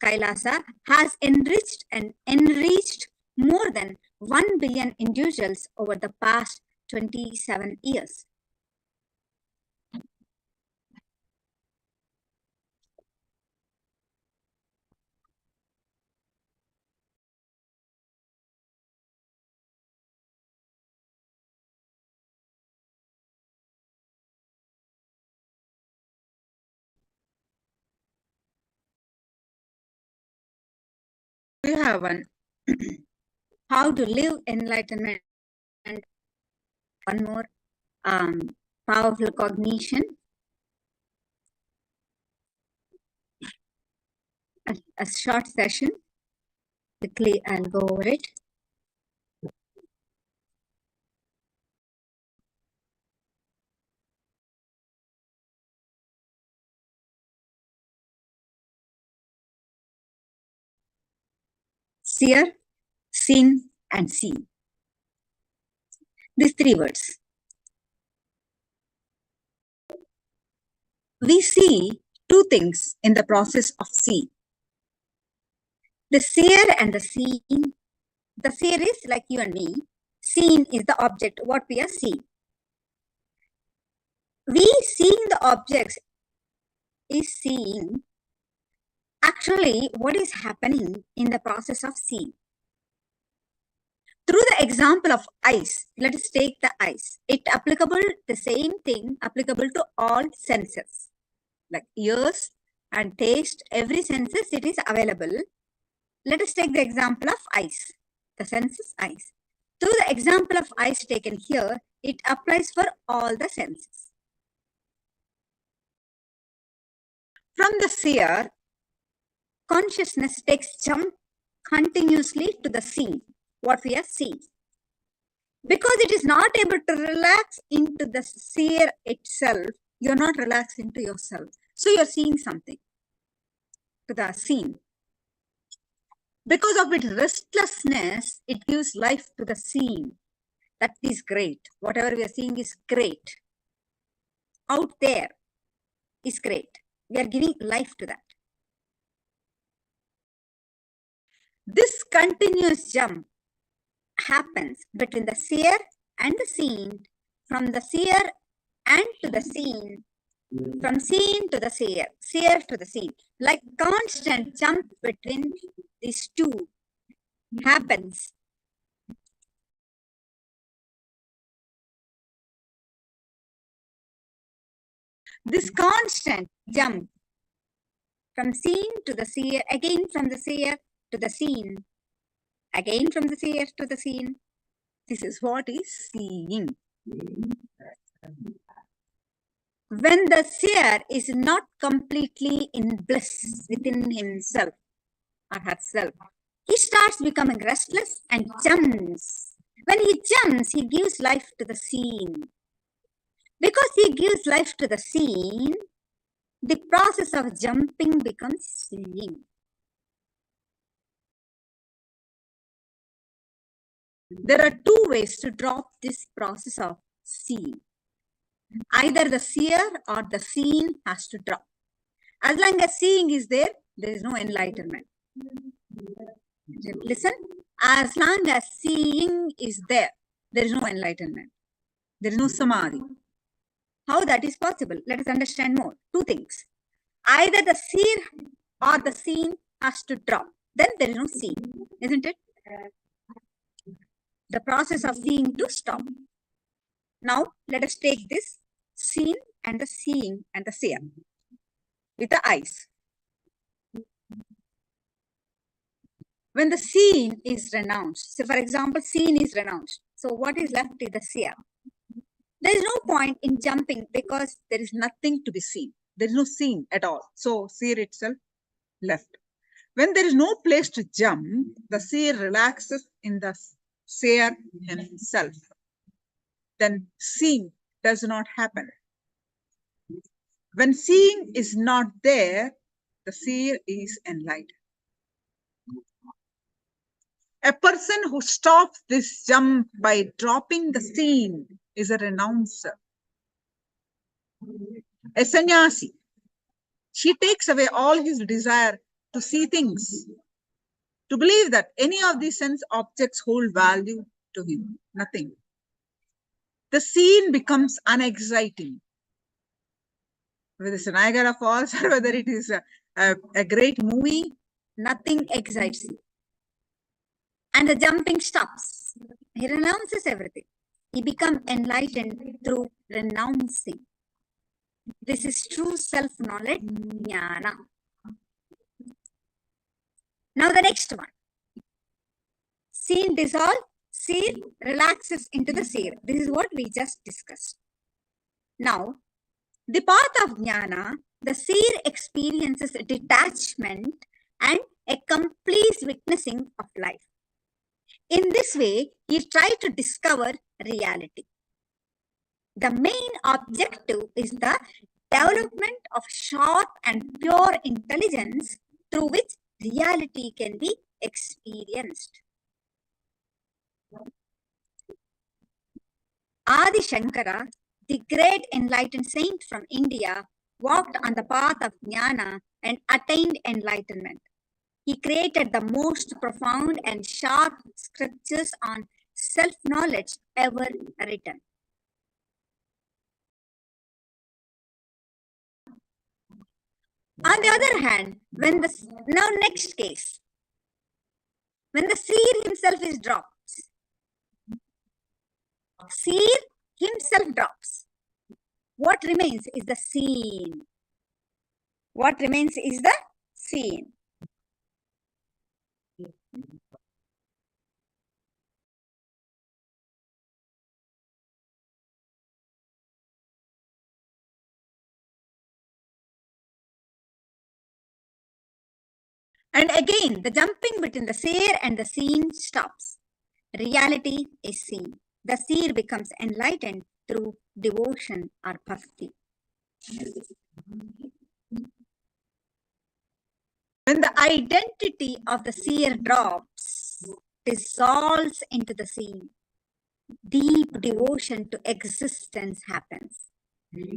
[SPEAKER 2] Kailasa has enriched more than 1 billion individuals over the past 27 years. We have one how to live enlightenment, and one more powerful cognition, a short session. Quickly, I'll go over it. Seer, seen, and seen. These three words. we see two things in the process of seeing. The seer and the seen. The seer is like you and me. Seen is the object, what we are seeing. We seeing the objects is seeing actually what is happening in the process of seeing. Through the example of eyes, let us take the eyes. It applicable, the same thing applicable to all senses. Like ears and taste, every senses it is available. Let us take the example of eyes. The senses eyes. Through the example of eyes taken here, it applies for all the senses. From the seer, consciousness takes jump continuously to the seen, what we are seeing. Because it is not able to relax into the seer itself, you are not relaxed into yourself. So you are seeing something to the seen. Because of its restlessness, it gives life to the seen. That is great. Whatever we are seeing is great. Out there is great. We are giving life to that. This continuous jump happens between the seer and the seen, from the seer and to the seen, from seen to the seer to the seen. Like constant jump between these two happens. This constant jump from seen to the seer, again from the seer to the seen, again from the seer to the seen. This is what is seeing. When the seer is not completely in bliss within himself or herself, he starts becoming restless and jumps. When he jumps, he gives life to the seen. Because he gives life to the seen, the process of jumping becomes seeing. There are two ways to drop this process of seeing. Either the seer or the seen has to drop. As long as seeing is there, there is no enlightenment. Listen, as long as seeing is there, there is no enlightenment. There is no samadhi. How that is possible? Let us understand more. Two things. Either the seer or the seen has to drop. Then there is no seeing, isn't it? The process of seeing to stop. Now, let us take this seen and the seeing and the seer with the eyes. When the seen is renounced, so for example, seen is renounced. So what is left is the seer. There is no point in jumping because there is nothing to be seen. There is no seen at all. So seer itself left. When there is no place to jump, the seer relaxes in the seer himself. Then seeing does not happen. When seeing is not there, the seer is enlightened. A person who stops this jump by dropping the seen is a renouncer. A sannyasi, she takes away all his desire to see things, to believe that any of these sense objects hold value to him, nothing. The scene becomes unexciting. Whether it's a Niagara Falls or whether it is a great movie, nothing excites him. And the jumping stops. He renounces everything. He becomes enlightened through renouncing. This is true self-knowledge, jnana. Now the next one. Seen dissolve, seer relaxes into the seer. This is what we just discussed. Now, the path of jnana, the seer experiences detachment and a complete witnessing of life. In this way, he tries to discover reality. The main objective is the development of sharp and pure intelligence through which reality can be experienced. Adi Shankara, the great enlightened saint from India, walked on the path of jnana and attained enlightenment. He created the most profound and sharp scriptures on self-knowledge ever written. On the other hand, next case, when the seer himself is dropped, what remains is the seen. What remains is the seen. And again, the jumping between the seer and the seen stops. Reality is seen. The seer becomes enlightened through devotion or bhakti. When the identity of the seer drops, dissolves into the seen, deep devotion to existence happens.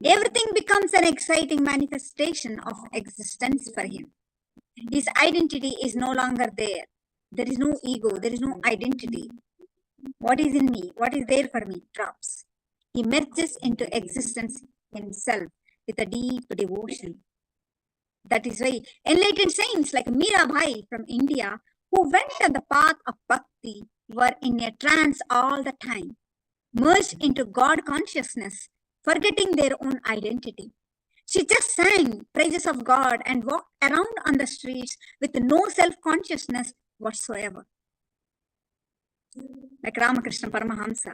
[SPEAKER 2] Everything becomes an exciting manifestation of existence for him. His identity is no longer there. There is no ego. There is no identity. What is in me, what is there for me, drops. He merges into existence himself with a deep devotion. That is why enlightened saints like Mirabai from India, who went on the path of bhakti, were in a trance all the time, merged into God consciousness, forgetting their own identity. She just sang praises of God and walked around on the streets with no self-consciousness whatsoever. Like Ramakrishna Paramahamsa.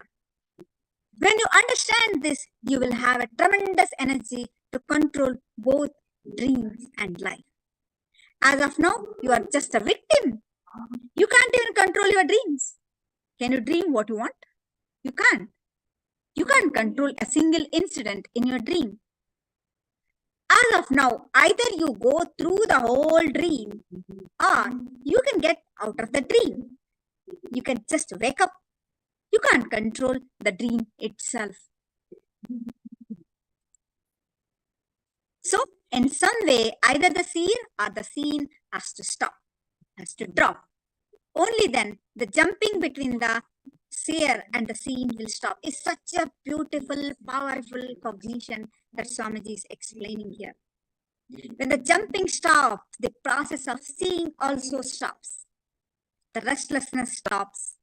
[SPEAKER 2] When you understand this, you will have a tremendous energy to control both dreams and life. As of now, you are just a victim. You can't even control your dreams. Can you dream what you want? You can't. You can't control a single incident in your dream. As of now, either you go through the whole dream or you can get out of the dream. You can just wake up. You can't control the dream itself. So, in some way, either the seer or the seen has to stop, has to drop. Only then the jumping between the seer and the seen will stop. It's such a beautiful, powerful cognition that Swamiji is explaining here. When the jumping stops, the process of seeing also stops. The restlessness stops.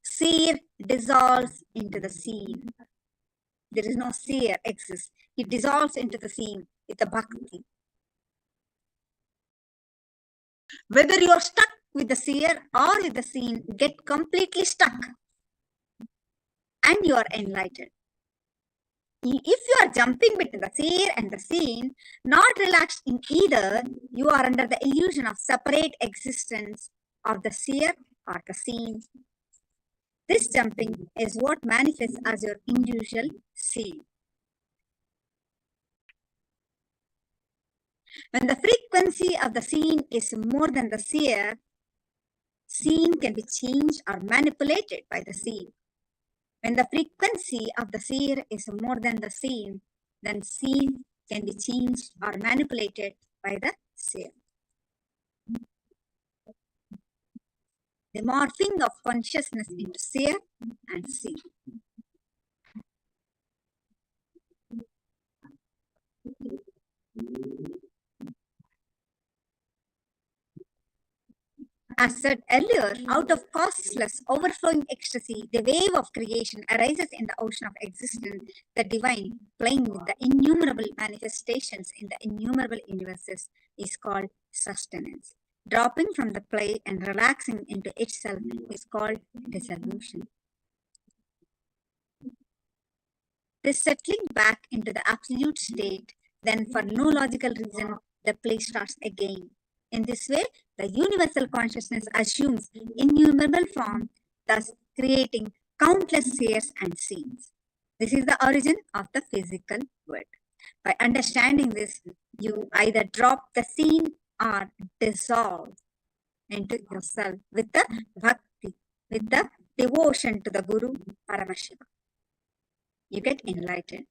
[SPEAKER 2] Seer dissolves into the seen. There is no seer exists. It dissolves into the seen with the bhakti. Whether you are stuck with the seer or with the seen, get completely stuck and you are enlightened. If you are jumping between the seer and the seen, not relaxed in either, you are under the illusion of separate existence of the seer or the seen. This jumping is what manifests as your individual seeing. When the frequency of the seen is more than the seer, seen can be changed or manipulated by the seen. When the frequency of the seer is more than the seen, then seen can be changed or manipulated by the seer. The morphing of consciousness into seer and seen. As said earlier, out of causeless, overflowing ecstasy, the wave of creation arises in the ocean of existence, the divine, playing with the innumerable manifestations in the innumerable universes, is called sustenance. Dropping from the play and relaxing into itself is called dissolution. This settling back into the absolute state, then for no logical reason, the play starts again. In this way, the universal consciousness assumes innumerable form, thus creating countless seers and scenes. This is the origin of the physical world. By understanding this, you either drop the scene or dissolve into yourself with the bhakti, with the devotion to the Guru Paramashivoham. You get enlightened.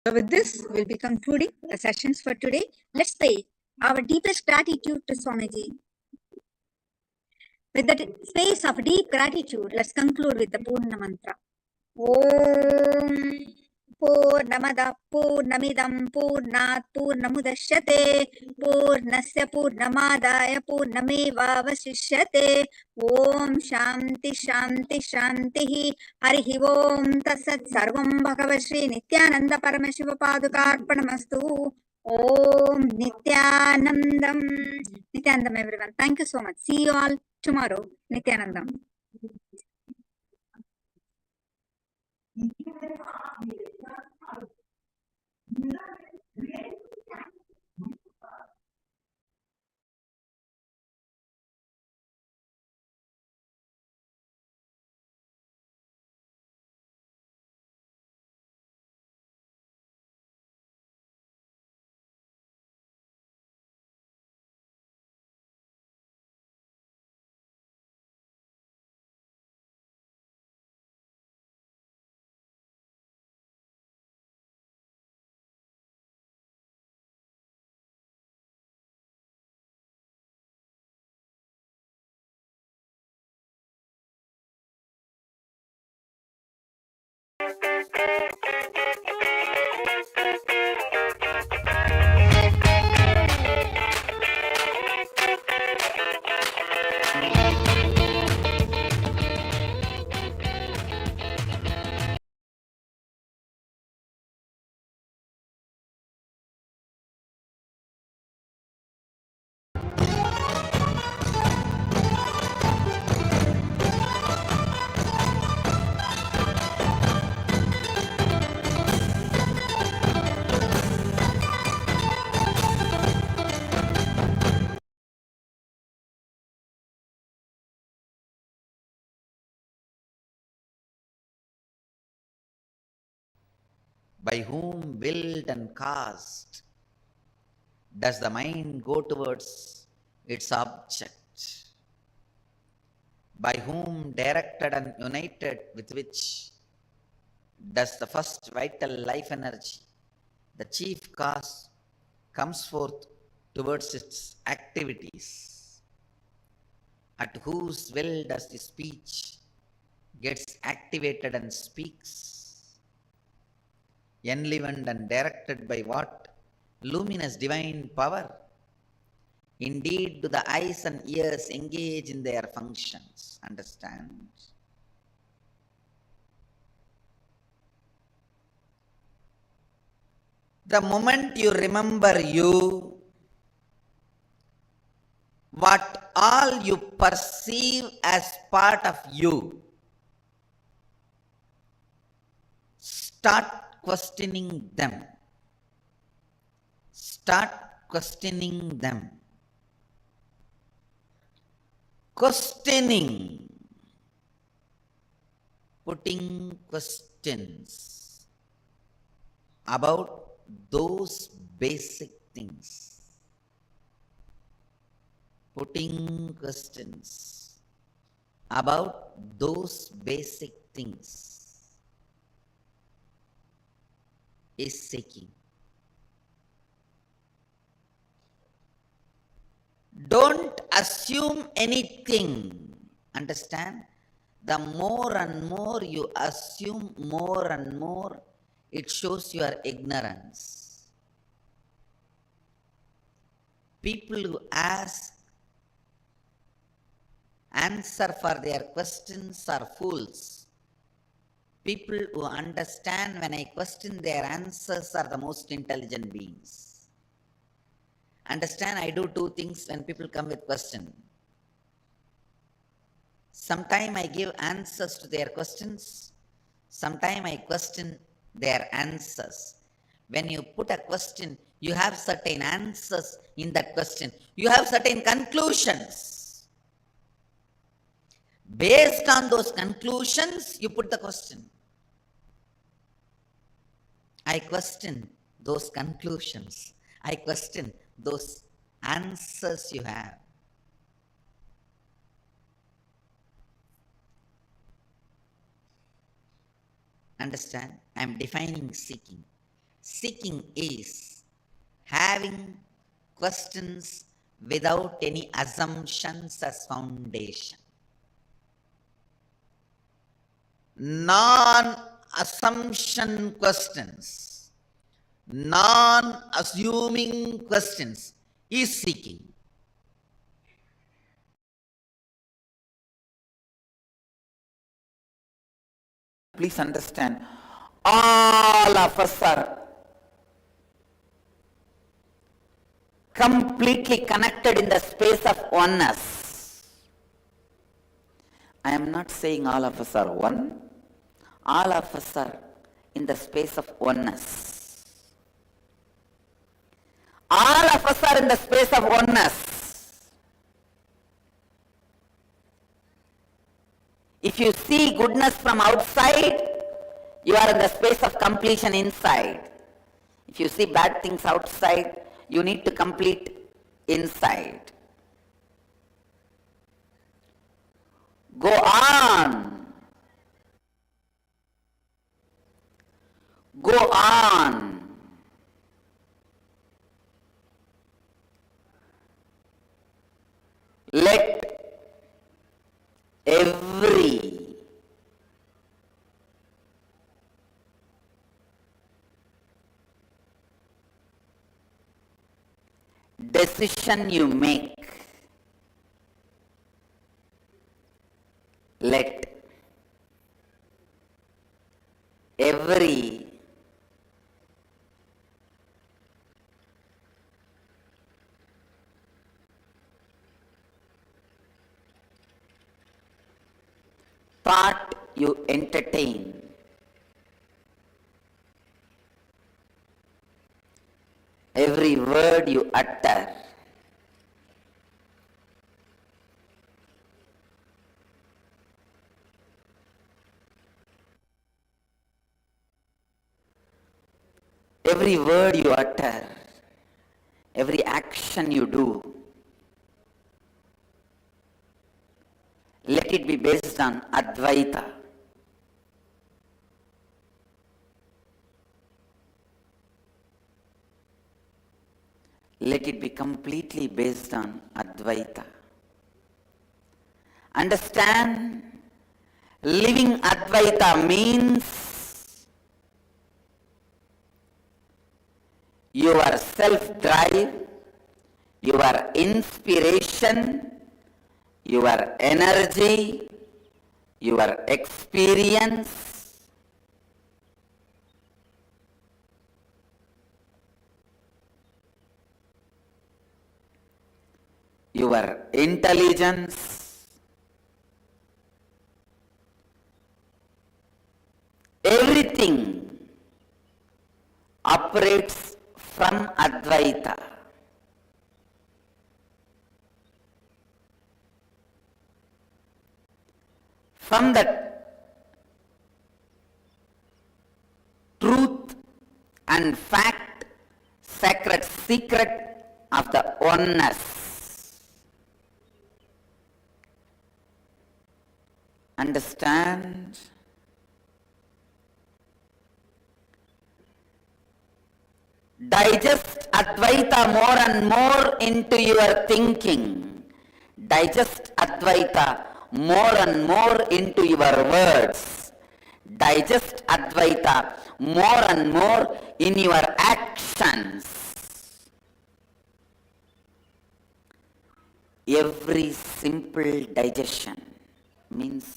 [SPEAKER 2] So with this, we'll be concluding the sessions for today. Let's pay our deepest gratitude to Swamiji. With the space of deep gratitude, let's conclude with the Purna Mantra. Om Purnamada Purnamidam Purnat Purnamudashyate Purnasya Purnamadaya Purnamevavasishyate Om Shanti Shanti Shanti Harihi Om Tatsat Sarvam Bhagavad Shri Nithyananda Paramashiva Padukarpanamastu Om Nithyanandam. Nithyanandam, everyone. Thank you so much. See you all tomorrow. Nithyanandam.
[SPEAKER 3] By whom willed and caused does the mind go towards its object? By whom directed and united with which does the first vital life energy, the chief cause, comes forth towards its activities? At whose will does the speech gets activated and speaks? Enlivened and directed by what luminous divine power? Indeed, do the eyes and ears engage in their functions? Understand? The moment you remember you, what all you perceive as part of you, start questioning them. Start questioning them. Questioning, putting questions about those basic things. Putting questions about those basic things is seeking. Don't assume anything. Understand? The more and more you assume, more and more it shows your ignorance. People who ask answer for their questions are fools. People who understand when I question their answers are the most intelligent beings. Understand, I do two things when people come with question. Sometime I give answers to their questions. Sometime I question their answers. When you put a question, you have certain answers in that question. You have certain conclusions. Based on those conclusions, you put the question. I question those conclusions. I question those answers you have. Understand? I am defining seeking. Seeking is having questions without any assumptions as foundation. Non-assumption questions, non-assuming questions is seeking. Please understand, all of us are completely connected in the space of oneness. I am not saying all of us are one. All of us are in the space of oneness. All of us are in the space of oneness. If you see goodness from outside, you are in the space of completion inside. If you see bad things outside, you need to complete inside. Go on. Go on. Let every decision you make, let every thought you entertain, every word you utter, every word you utter, every action you do, let it be based on Advaita. Let it be completely based on Advaita. Understand, living Advaita means your self-drive, your inspiration, your energy, your experience, your intelligence, everything operates from Advaita. From the truth and fact, sacred secret of the oneness. Understand? Digest Advaita more and more into your thinking. Digest Advaita more and more into your words. Digest Advaita more and more in your actions. Every simple digestion means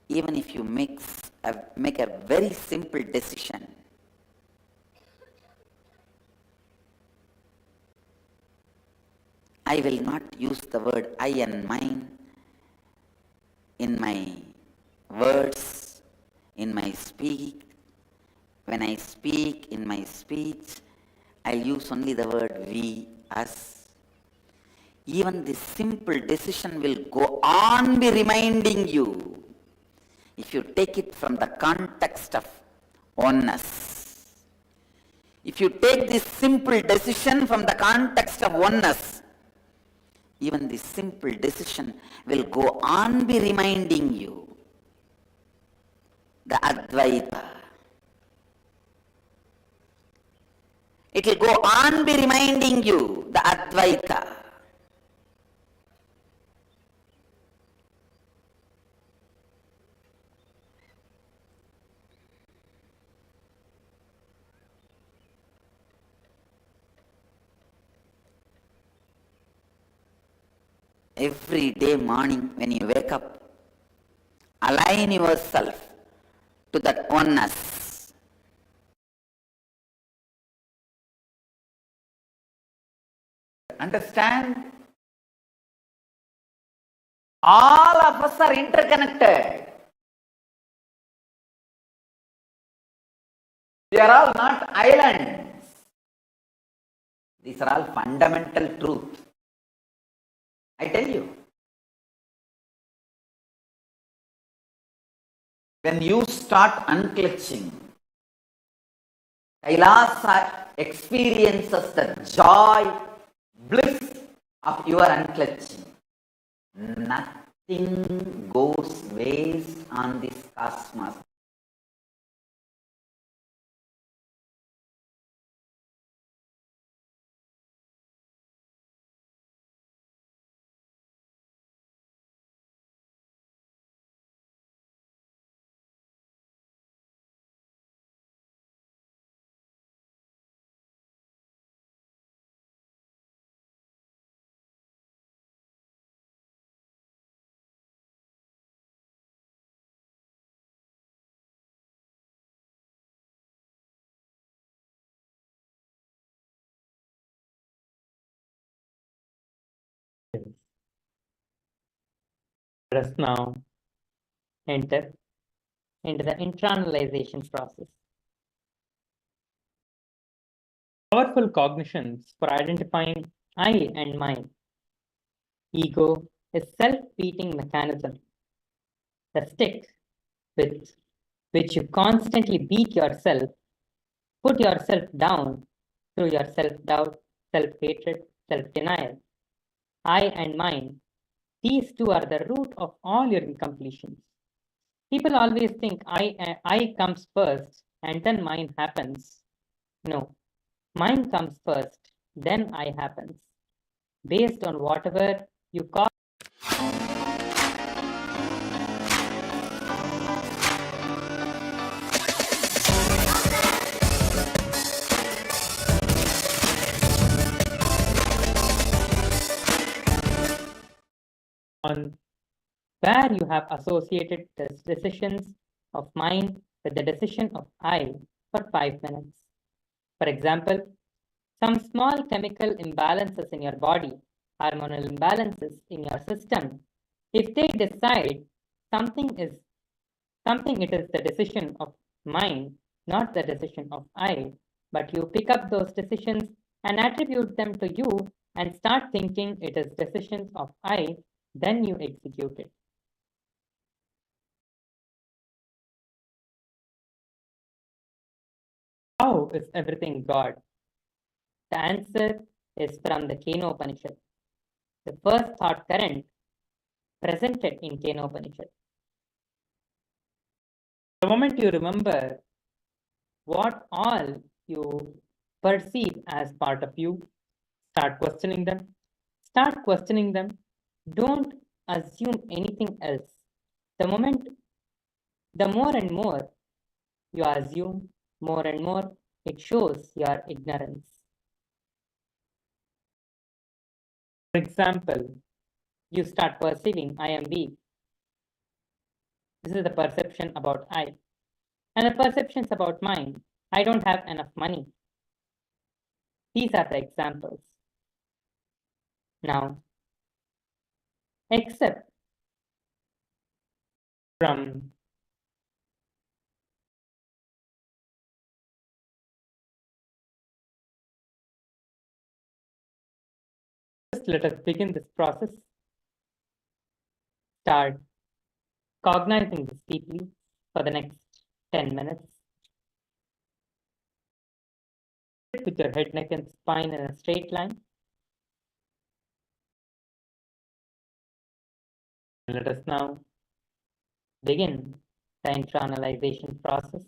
[SPEAKER 3] even if you make a very simple decision, I will not use the word I and mine in my words, in my speak. When I speak in my speech, I'll use only the word we, us. Even this simple decision will go on be reminding you, if you take it from the context of oneness. If you take this simple decision from the context of oneness, even this simple decision will go on be reminding you the Advaita. It will go on be reminding you the Advaita. Every day morning when you wake up, align yourself to that oneness. Understand? All of us are interconnected. We are all not islands. These are all fundamental truths. I tell you. When you start unclutching, Kailasa experiences the joy, bliss of your unclutching. Nothing goes waste on this cosmos.
[SPEAKER 6] Let us now enter into the internalization process. Powerful cognitions for identifying I and mine. Ego is self-beating mechanism. The stick with which you constantly beat yourself, put yourself down through your self-doubt, self-hatred, self-denial. I and mine. These two are the root of all your incompletions. People always think I comes first and then mine happens. No, mine comes first, then I happens. Based on whatever you call. On where you have associated the decisions of mine with the decision of I for 5 minutes. For example, some small chemical imbalances in your body, hormonal imbalances in your system, if they decide something, it is the decision of mine, not the decision of I, but you pick up those decisions and attribute them to you and start thinking it is decisions of I, then you execute it. How is everything God? The answer is from the Kenopanishad, the first thought current presented in Kenopanishad. The moment you remember what all you perceive as part of you, start questioning them. Start questioning them. Don't assume anything else. The more and more you assume, more and more it shows your ignorance. For example, you start perceiving I am weak. This is the perception about I. And the perceptions about mine. I don't have enough money. These are the examples. Now, except from let us begin this process. Start cognizing this deeply for the next 10 minutes. Sit with your head, neck, and spine in a straight line. Let us now begin the internalization process.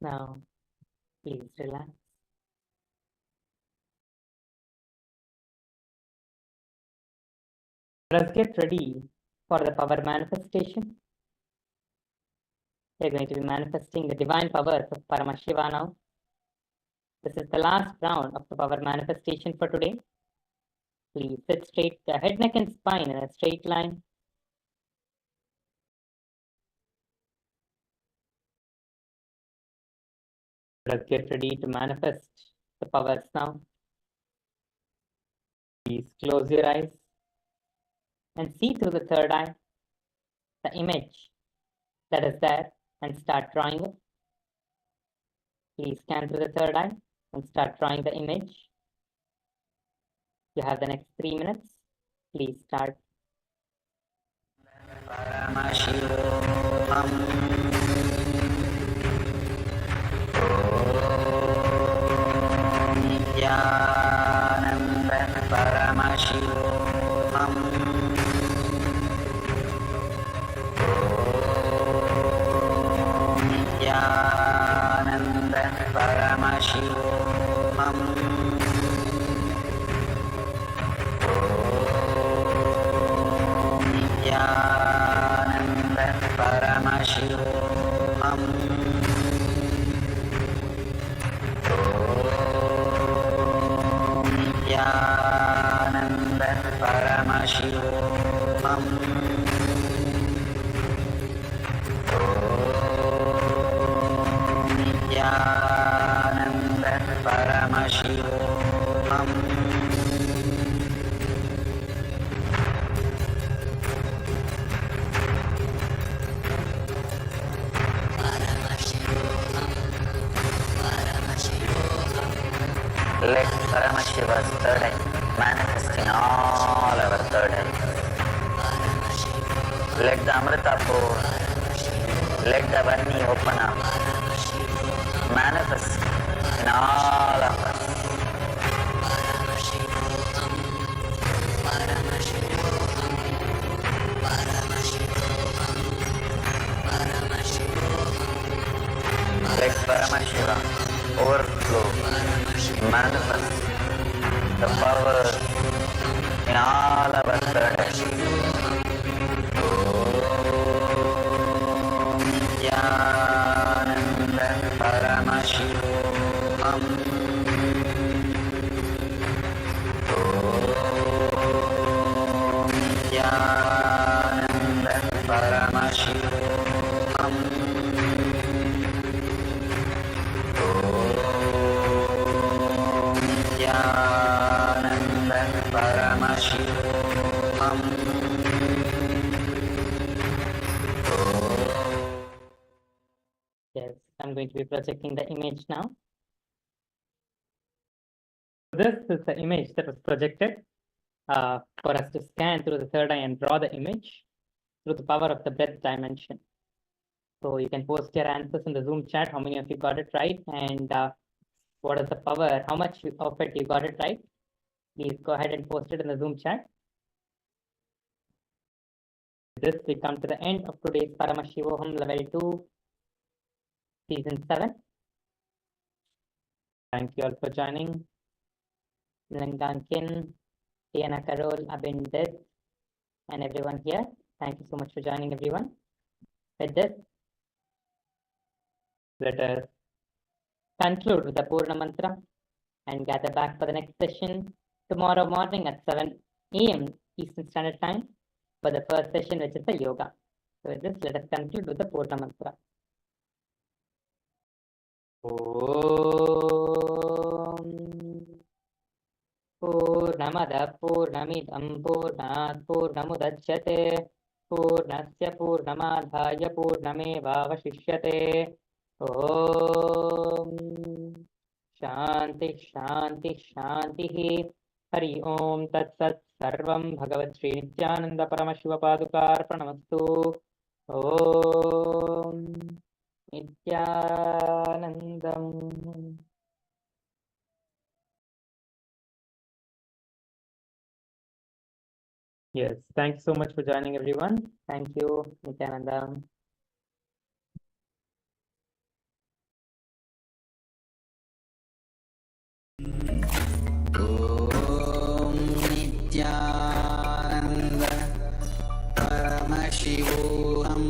[SPEAKER 6] Now, please relax. Let's get ready for the power manifestation. We're going to be manifesting the divine powers of Paramashiva now. This is the last round of the power manifestation for today. Please sit straight, the head, neck, and spine in a straight line. Let's get ready to manifest the powers now. Please close your eyes and see through the third eye the image that is there and start drawing it. Please scan through the third eye and start drawing the image. You have the next 3 minutes. Please start.
[SPEAKER 3] Nithyananda Paramashivoham Nithyananda Paramashivoham Nithyananda Paramashivoham Nithyananda Paramashivoham Nithyananda Paramashivoham Let Paramashiva's third eye manifest in all our third eyes. Let the Amrita pour, let the Varni open up, manifest in all of us. Let Paramashiva overflow, manifest the power in all our third eyes. Nithyananda Paramashivoham Nithyananda Paramashivoham Nithyananda Paramashivoham.
[SPEAKER 6] Yes, I'm going to be projecting the image now. This is the image that was projected for us to scan through the third eye and draw the image through the power of the breath dimension. So you can post your answers in the Zoom chat, how many of you got it right, and what is the power, how much of it you got it right. Please go ahead and post it in the Zoom chat. With this, we come to the end of today's Paramashivoham Level 2, Season 7. Thank you all for joining. Langankin, Diana Carol, Abindit, and everyone here. Thank you so much for joining, everyone. With this, let us conclude with the Purna Mantra and gather back for the next session tomorrow morning at 7 a.m. Eastern Standard Time for the first session, which is the yoga. So with this, let us conclude with the Purna Mantra. Om Purnamada Purnamidam Purnat Purnamudachyate Purnasya Purnamadhaya Purnamevavashishyate. Om Shanti Shanti Shanti Hari Om Tat Sat Sarvam Bhagavat Sri Nithyananda Paramashiva Padukarpanamastu. Om Nithyanandam. Yes, thanks so much for joining, everyone. Thank you, Nithyananda.
[SPEAKER 3] Om Nithyananda Paramashivoham.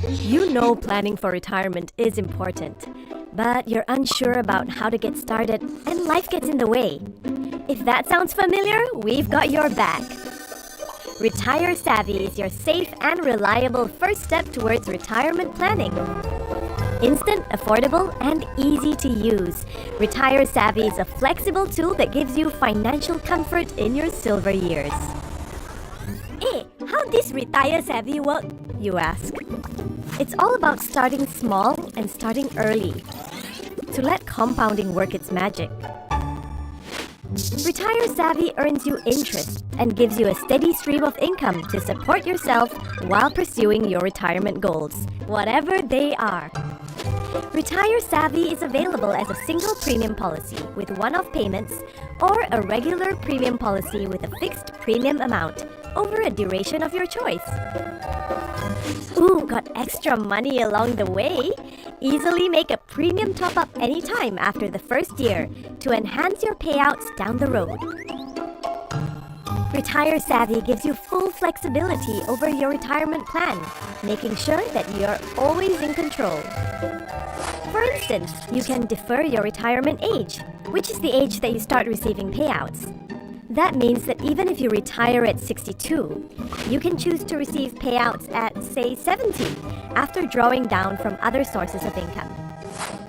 [SPEAKER 7] You know planning for retirement is important, but you're unsure about how to get started and life gets in the way. If that sounds familiar, we've got your back. Retire Savvy is your safe and reliable first step towards retirement planning. Instant, affordable, and easy to use, Retire Savvy is a flexible tool that gives you financial comfort in your silver years. Hey, how does Retire Savvy work, you ask? It's all about starting small and starting early to let compounding work its magic. Retire Savvy earns you interest and gives you a steady stream of income to support yourself while pursuing your retirement goals, whatever they are. Retire Savvy is available as a single premium policy with one-off payments or a regular premium policy with a fixed premium amount over a duration of your choice. Ooh, got extra money along the way? Easily make a premium top-up anytime after the first year to enhance your payouts down the road. Retire Savvy gives you full flexibility over your retirement plan, making sure that you're always in control. For instance, you can defer your retirement age, which is the age that you start receiving payouts. That means that even if you retire at 62, you can choose to receive payouts at, say, 70 after drawing down from other sources of income.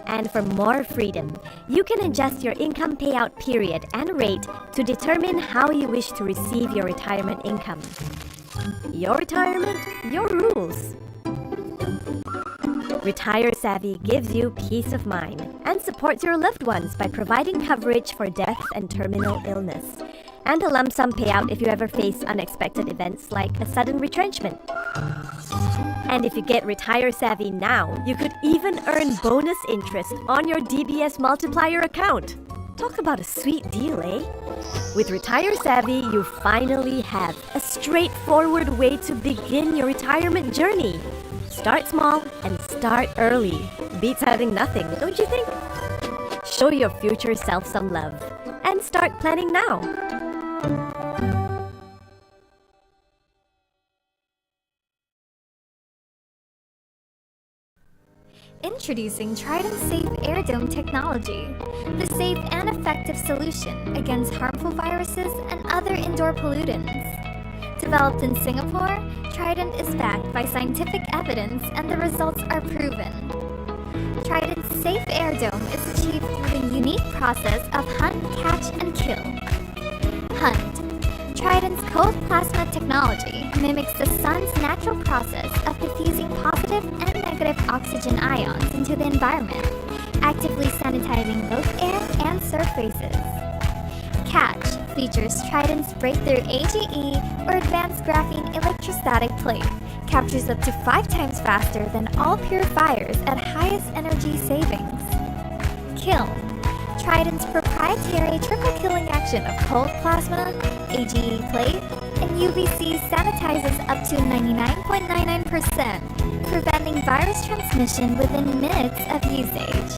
[SPEAKER 7] And for more freedom, you can adjust your income payout period and rate to determine how you wish to receive your retirement income. Your retirement, your rules. Retire Savvy gives you peace of mind and supports your loved ones by providing coverage for death and terminal illness, and a lump sum payout if you ever face unexpected events like a sudden retrenchment. And if you get Retire Savvy now, you could even earn bonus interest on your DBS multiplier account. Talk about a sweet deal, eh? With Retire Savvy, you finally have a straightforward way to begin your retirement journey. Start small and start early. Beats having nothing, don't you think? Show your future self some love and start planning now.
[SPEAKER 8] Introducing Trident Safe Air Dome technology, the safe and effective solution against harmful viruses and other indoor pollutants. Developed in Singapore, Trident is backed by scientific evidence and the results are proven. Trident's Safe Air Dome is achieved through the unique process of hunt, catch, and kill. Hunt. Trident's cold plasma technology mimics the sun's natural process of diffusing positive and negative oxygen ions into the environment, actively sanitizing both air and surfaces. Catch features Trident's breakthrough AGE or advanced graphene electrostatic plate, captures up to 5 times faster than all purifiers at highest energy savings. Kill. Trident's proprietary triple killing action of cold plasma, AGE plate, and UVC sanitizes up to 99.99%, preventing virus transmission within minutes of usage.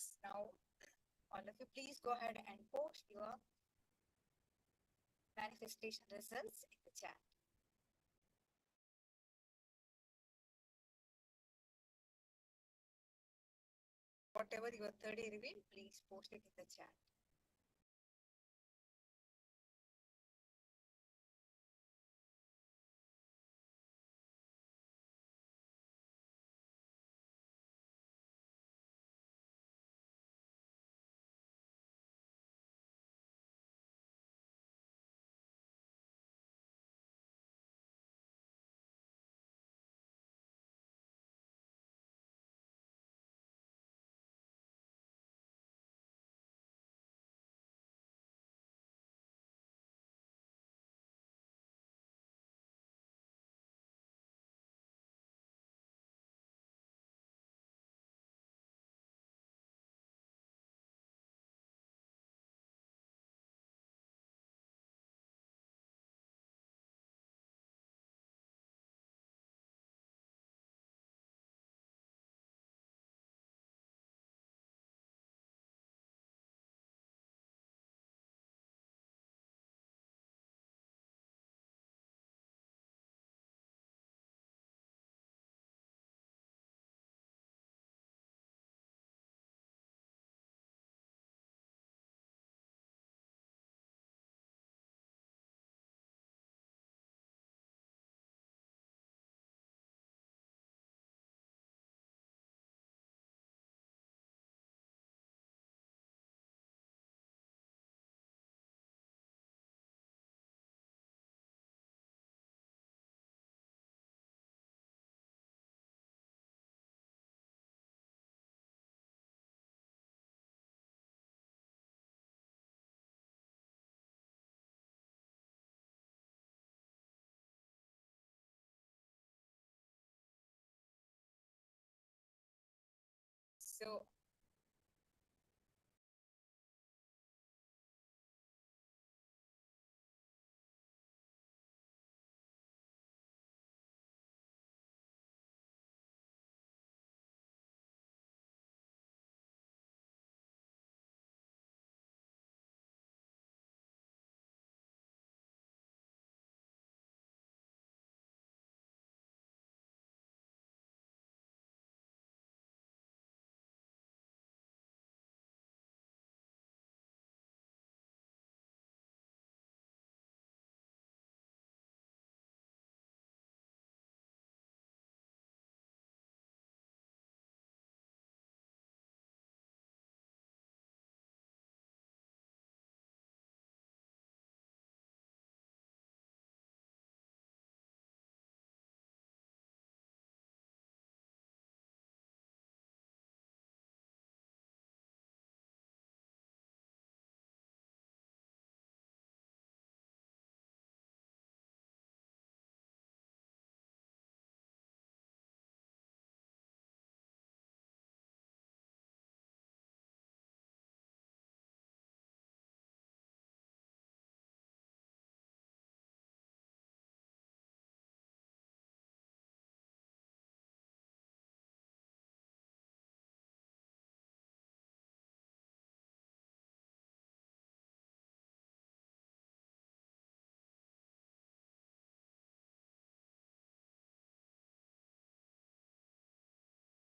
[SPEAKER 2] Yes, now all of you please go ahead and post your manifestation results in the chat. Whatever your third day revealed, please post it in the chat. So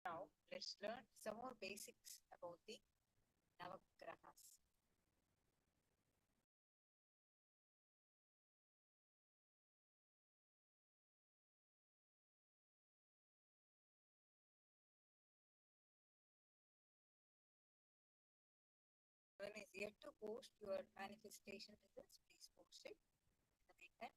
[SPEAKER 2] now let's learn some more basics about the Navagrahas. When is yet to post your manifestation results, please post it. In the meantime,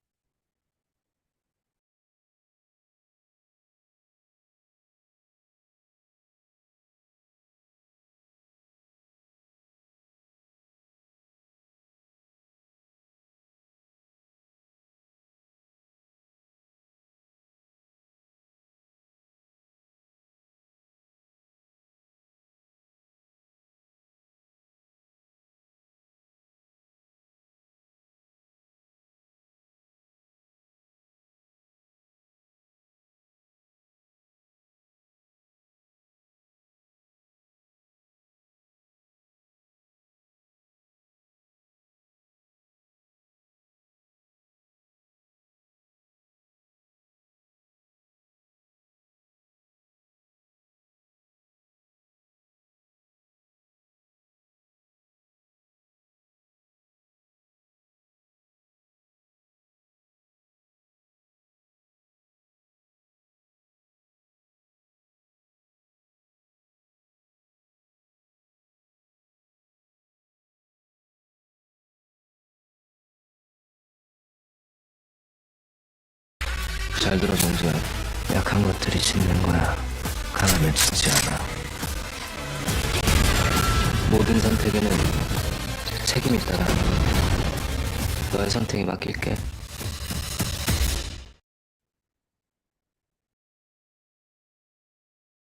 [SPEAKER 9] 잘 들어, 정지야. 약한 것들이 짓는 거야. 강하면 짓지 않아. 모든 선택에는 책임이 있다가 너의 선택에 맡길게.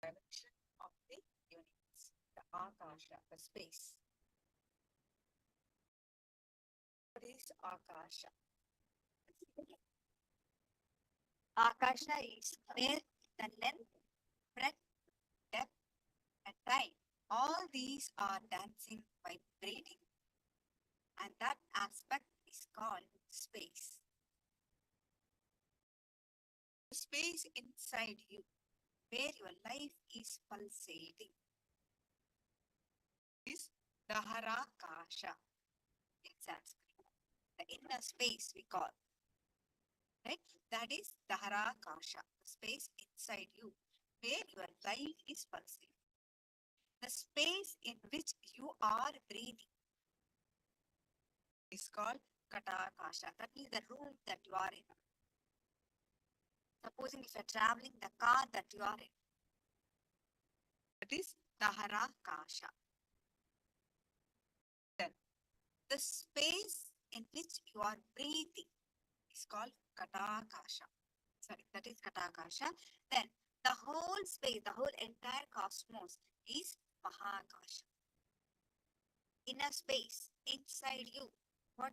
[SPEAKER 2] Direction of the universe, the Akasha, the space. What is Akasha? Akasha is where the length, breadth, depth, and time, all these are dancing, vibrating, and that aspect is called space. The space inside you, where your life is pulsating, is the Harakasha in Sanskrit, the inner space we call. Right? That is the Harakasha, the space inside you, where your life is pulsating. The space in which you are breathing is called Katakasha. That is the room that you are in. Supposing if you're traveling, the car that you are in, that is the Harakasha. Then the space in which you are breathing is called Katakasha. Sorry, that is Katakasha. Then the whole space, the whole entire cosmos is Mahakasha. Inner space inside you, where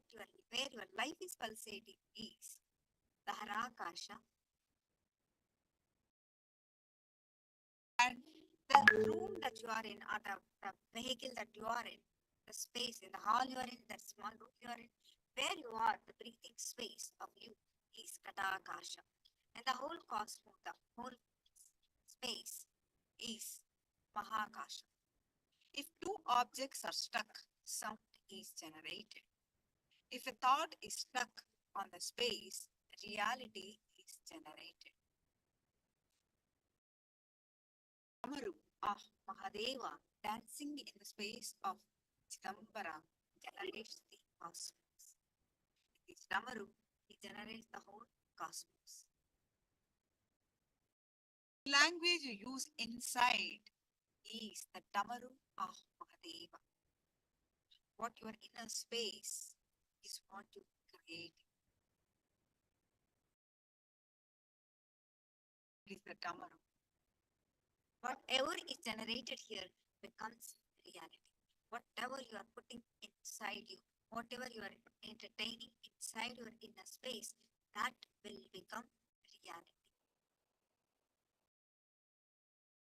[SPEAKER 2] your life is pulsating is the Harakasha. And the room that you are in, or the vehicle that you are in, the space in the hall you are in, that small room you are in, where you are, the breathing space of you is Katakasha. And the whole cosmos, the whole space is Mahakasha. If two objects are stuck, sound is generated. If a thought is stuck on the space, reality is generated. Amaru of Mahadeva dancing in the space of Chidambara generates the cosmos. This Damaru, he generates the whole cosmos. The language you use inside is the Damaru of Mahadeva. What your inner space is what you create. It is the Damaru. Whatever is generated here becomes reality. Whatever you are putting inside you, whatever you are entertaining inside your inner space, that will become reality.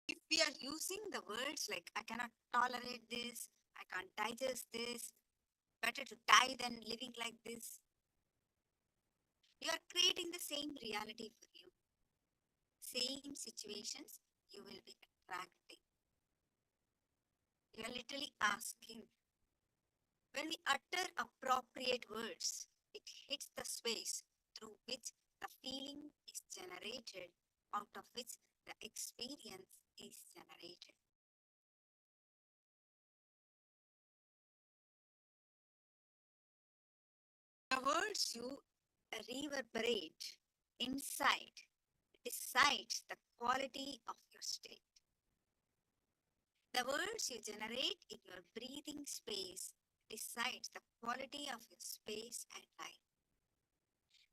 [SPEAKER 2] If we are using the words like, I cannot tolerate this, I can't digest this, better to die than living like this, you are creating the same reality for you. Same situations you will be attracting. You are literally asking. When we utter appropriate words, it hits the space through which the feeling is generated, out of which the experience is generated. The words you reverberate inside decides the quality of your state. The words you generate in your breathing space decides the quality of your space and life.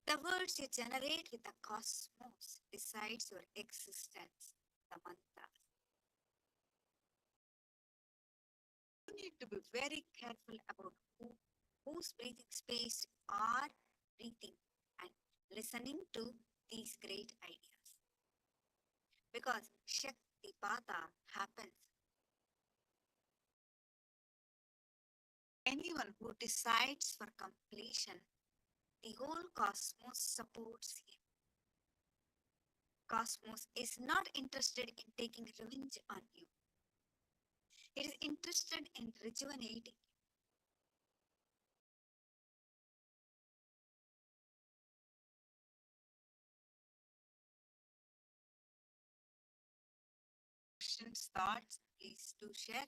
[SPEAKER 2] The words you generate with the cosmos decides your existence, the mantra. You need to be very careful about whose breathing space you are breathing and listening to these great ideas. Because Shaktipata happens. Anyone who decides for completion, the whole cosmos supports him. Cosmos is not interested in taking revenge on you. It is interested in rejuvenating. Questions, thoughts, please do share.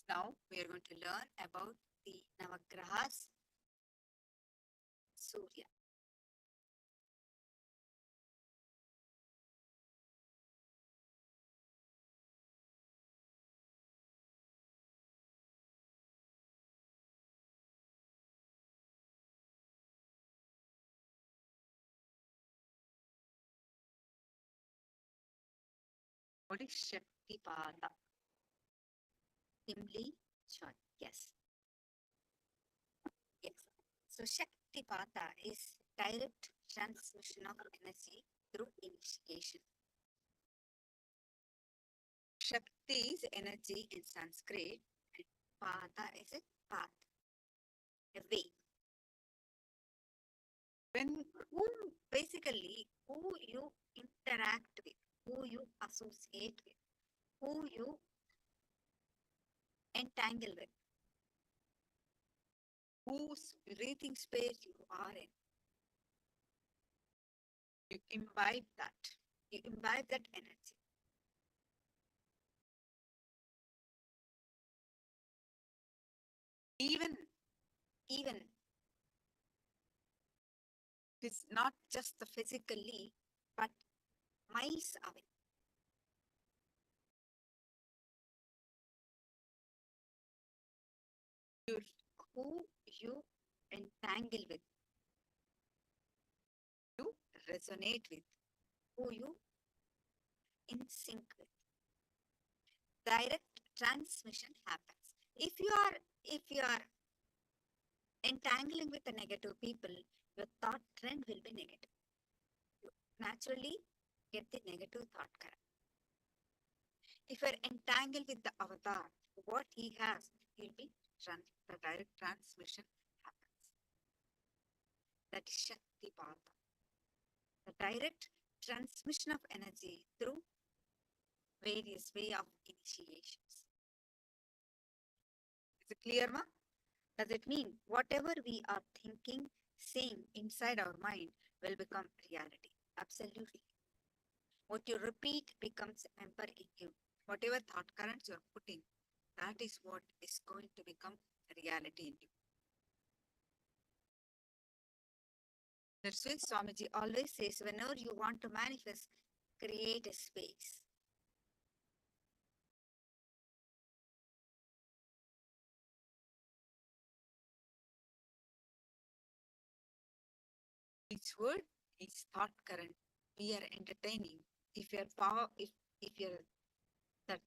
[SPEAKER 2] Now we are going to learn about the Navagrahas, Surya. What is Shaktipada? Simply short. Yes. Yes. So Shaktipada is direct transmission of energy through initiation. Shakti is energy in Sanskrit and Pada is a path, a way. Basically who you interact with, who you associate with, who you entangle with, whose breathing space you are in. You imbibe that. You imbibe that energy. Even it's not just the physically, but miles away. Who you entangle with, you resonate with, who you in sync with. Direct transmission happens. If you are entangling with the negative people, your thought trend will be negative. You naturally get the negative thought current. If you are entangled with the avatar, what he has, will be the direct transmission happens. That is Shaktipada. The direct transmission of energy through various way of initiations. Is it clear, ma? Does it mean whatever we are thinking, saying inside our mind will become reality? Absolutely. What you repeat becomes a member in you. Whatever thought currents you are putting, that is what is going to become reality in you. That's why Swamiji always says, whenever you want to manifest, create a space. Each word, each thought current, we are entertaining. If your power, if your that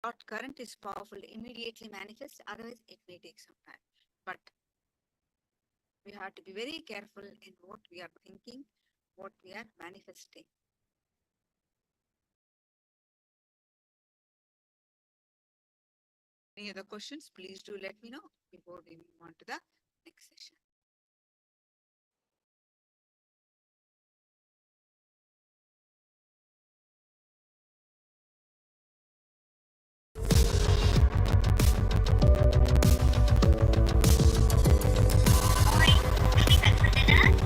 [SPEAKER 2] thought current is powerful, immediately manifest. Otherwise, it may take some time. But we have to be very careful in what we are thinking, what we are manifesting. Any other questions? Please do let me know before we move on to the next session.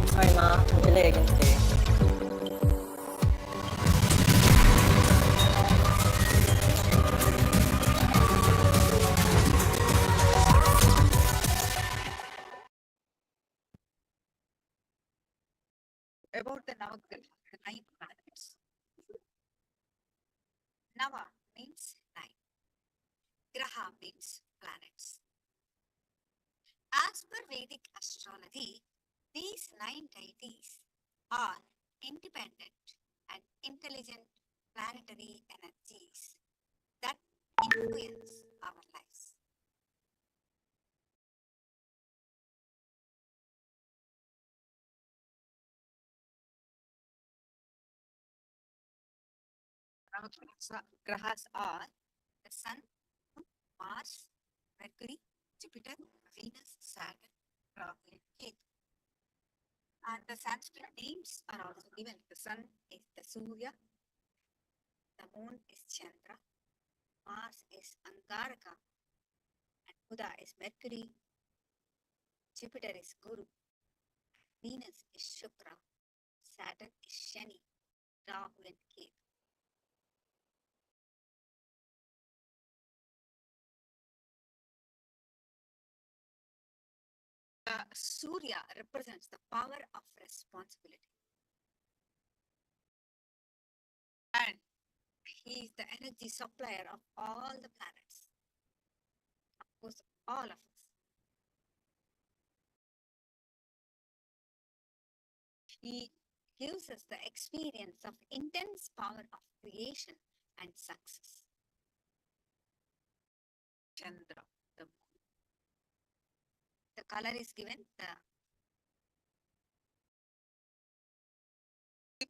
[SPEAKER 10] Sorry, Ma. I'll be late again today.
[SPEAKER 2] About the Navagraha, the 9 planets. Nava means 9. Graha means planets. As per Vedic astrology, these 9 deities are independent and intelligent planetary energies that influence our lives. Grahas are the Sun, Mars, Mercury, Jupiter, Venus, Saturn, Rahu, and Ketu. And the Sanskrit names are also given. The Sun is the Surya, the Moon is Chandra, Mars is Angaraka, and Buddha is Mercury, Jupiter is Guru, Venus is Shukra, Saturn is Shani, Rahu and Ketu. Surya represents the power of responsibility. And he is the energy supplier of all the planets. Of course, all of us. He gives us the experience of intense power of creation and success. Chandra, the moon. The color is given the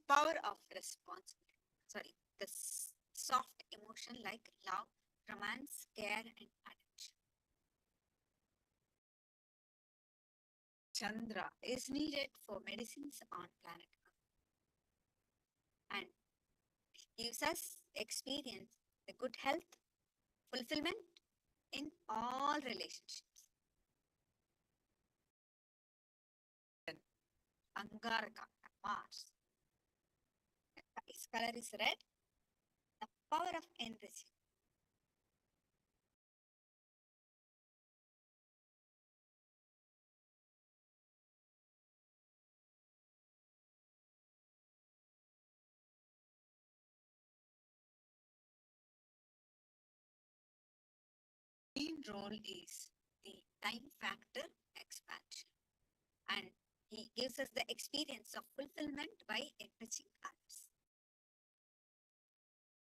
[SPEAKER 2] power of responsibility. Sorry, the soft emotion like love, romance, care, and attention. Chandra is needed for medicines on planet Earth. And gives us experience, the good health, fulfillment in all relationships. Then Angaraka, Mars. Its color is red. The power of enriching. Main role is the time factor expansion, and he gives us the experience of fulfillment by enriching others.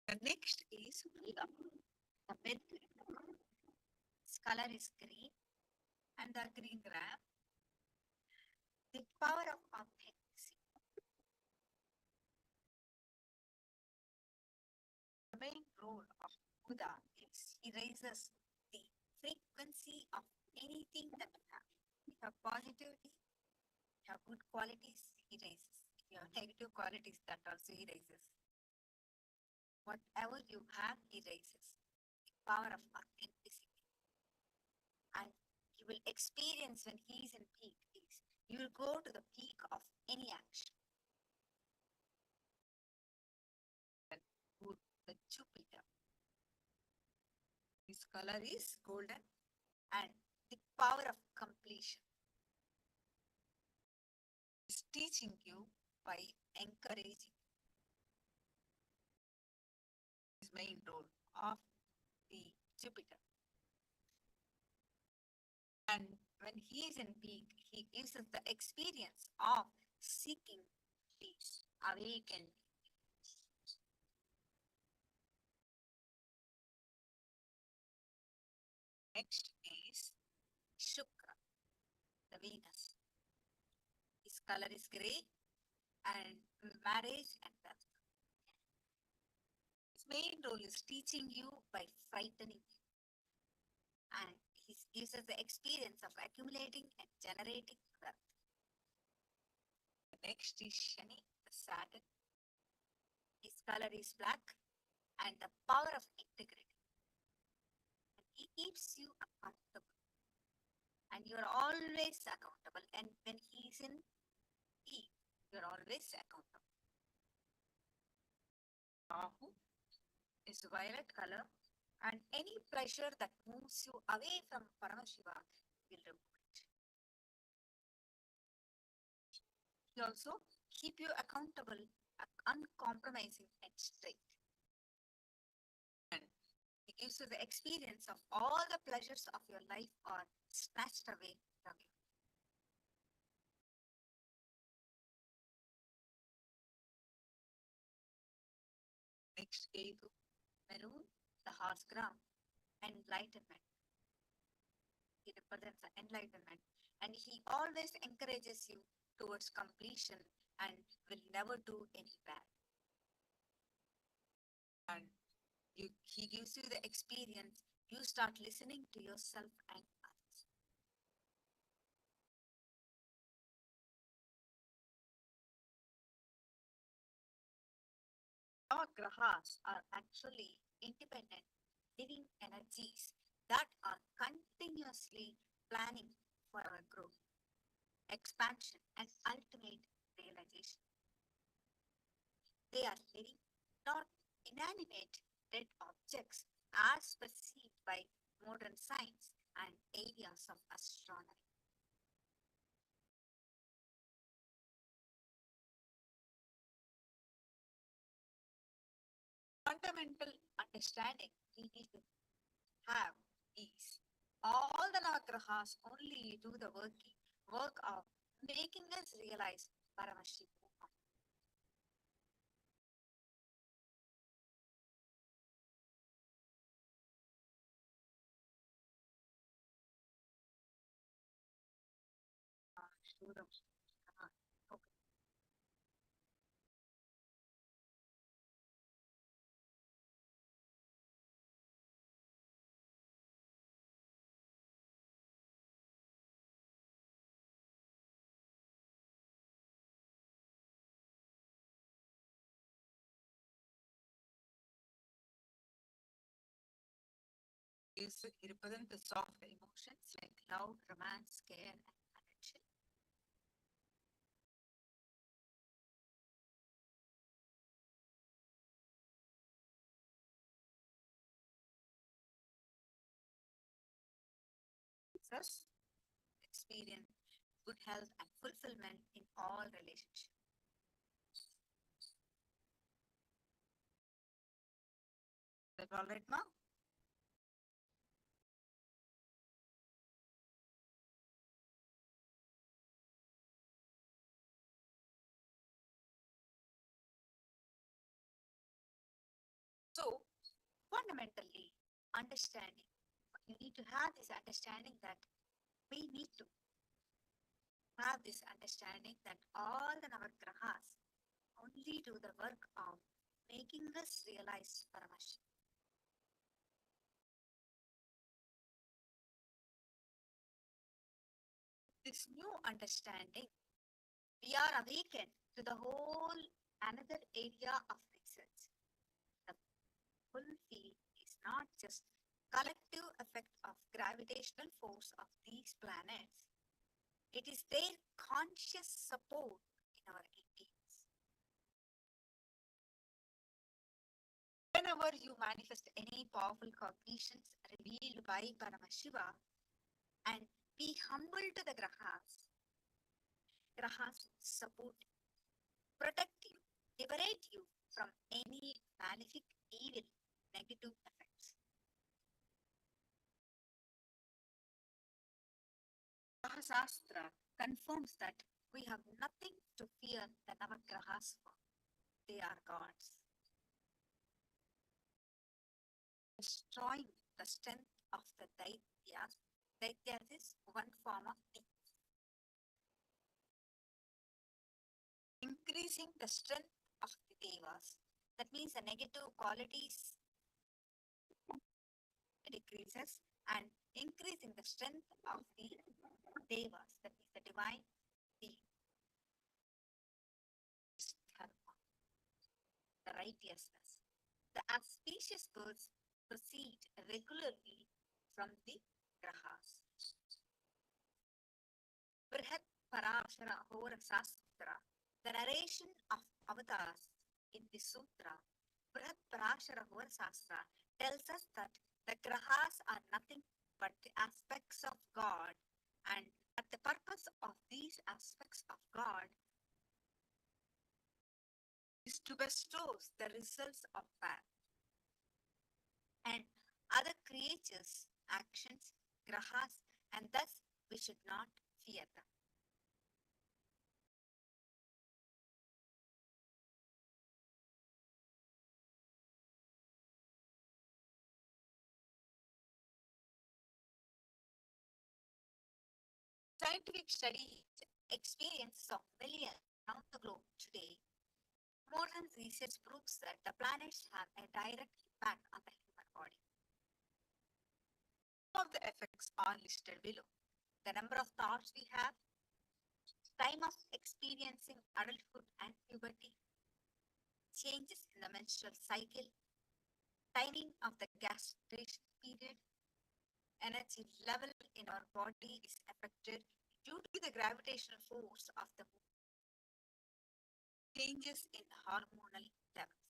[SPEAKER 2] The next is Mriga, the midnight. Its color is green and the green ram. The power of authenticity. The main role of Buddha is he raises the frequency of anything that you have. If you have positivity, you have good qualities, he raises. If you have negative qualities, that also he raises. Whatever you have, he raises. The power of authenticity. And you will experience when he is in peak is you will go to the peak of any action. The Jupiter. His color is golden and the power of completion. Is teaching you by encouraging. His main role of the Jupiter. And when he is in peak, he gives us the experience of seeking peace, awakening. Next is Shukra, the Venus. His color is grey and marriage and death. His main role is teaching you by frightening you. And he gives us the experience of accumulating and generating wealth. The next is Shani, the Saturn. His color is black and the power of integrity. And he keeps you accountable. And you are always accountable. And when he is in E, you are always accountable. Rahu is violet color, and any pleasure that moves you away from Paramashiva will remove it. He also keep you accountable, uncompromising and straight. And he gives you the experience of all the pleasures of your life are snatched away from you. Next, Ketu, maroon, the horse ground, enlightenment. He represents the enlightenment, and he always encourages you towards completion and will never do any bad. And he gives you the experience, you start listening to yourself and others. Our grahas are actually independent living energies that are continuously planning for our growth, expansion, and ultimate realization. They are living, not inanimate, dead objects as perceived by modern science and areas of astronomy. fundamental understanding we need to have is all the Navagrahas only do the work of making us realize Paramashivoham. Represent soft emotions like love, romance, care, and attention. Thus, experience good health and fulfillment in all relationships. Is that all right, Ma? So, fundamentally, understanding, you need to have this understanding that we need to have this understanding that all the Navagrahas only do the work of making us realize Paramashivoham. This new understanding, we are awakened to the whole another area of research. The full field is not just collective effect of gravitational force of these planets. It is their conscious support in our beings. Whenever you manifest any powerful cognitions revealed by Paramashiva and be humble to the Grahas, Grahas support you, protect you, liberate you from any malefic, evil, negative effects. Sastra confirms that we have nothing to fear the Navagrahas for. They are gods. Destroying the strength of the Daityas. Daityas is one form of demons. Increasing the strength of the Devas. That means the negative qualities decreases, and increasing the strength of the Devas, that means the divine being. Dharma, the righteousness. The auspicious birds proceed regularly from the Grahas. Brihat Parashara Hora Sastra, the narration of avatars in the sutra, Brihat Parashara Hora Sastra, tells us that the Grahas are nothing but the aspects of God, and that the purpose of these aspects of God is to bestow the results of man and other creatures' actions, Grahas, and thus we should not fear them. Scientific studies, experiences of millions around the globe today, modern research proves that the planets have a direct impact on the human body. Some of the effects are listed below. The number of thoughts we have, time of experiencing adulthood and puberty, changes in the menstrual cycle, timing of the gestation period, energy level in our body is affected due to the gravitational force of the moon, changes in hormonal levels.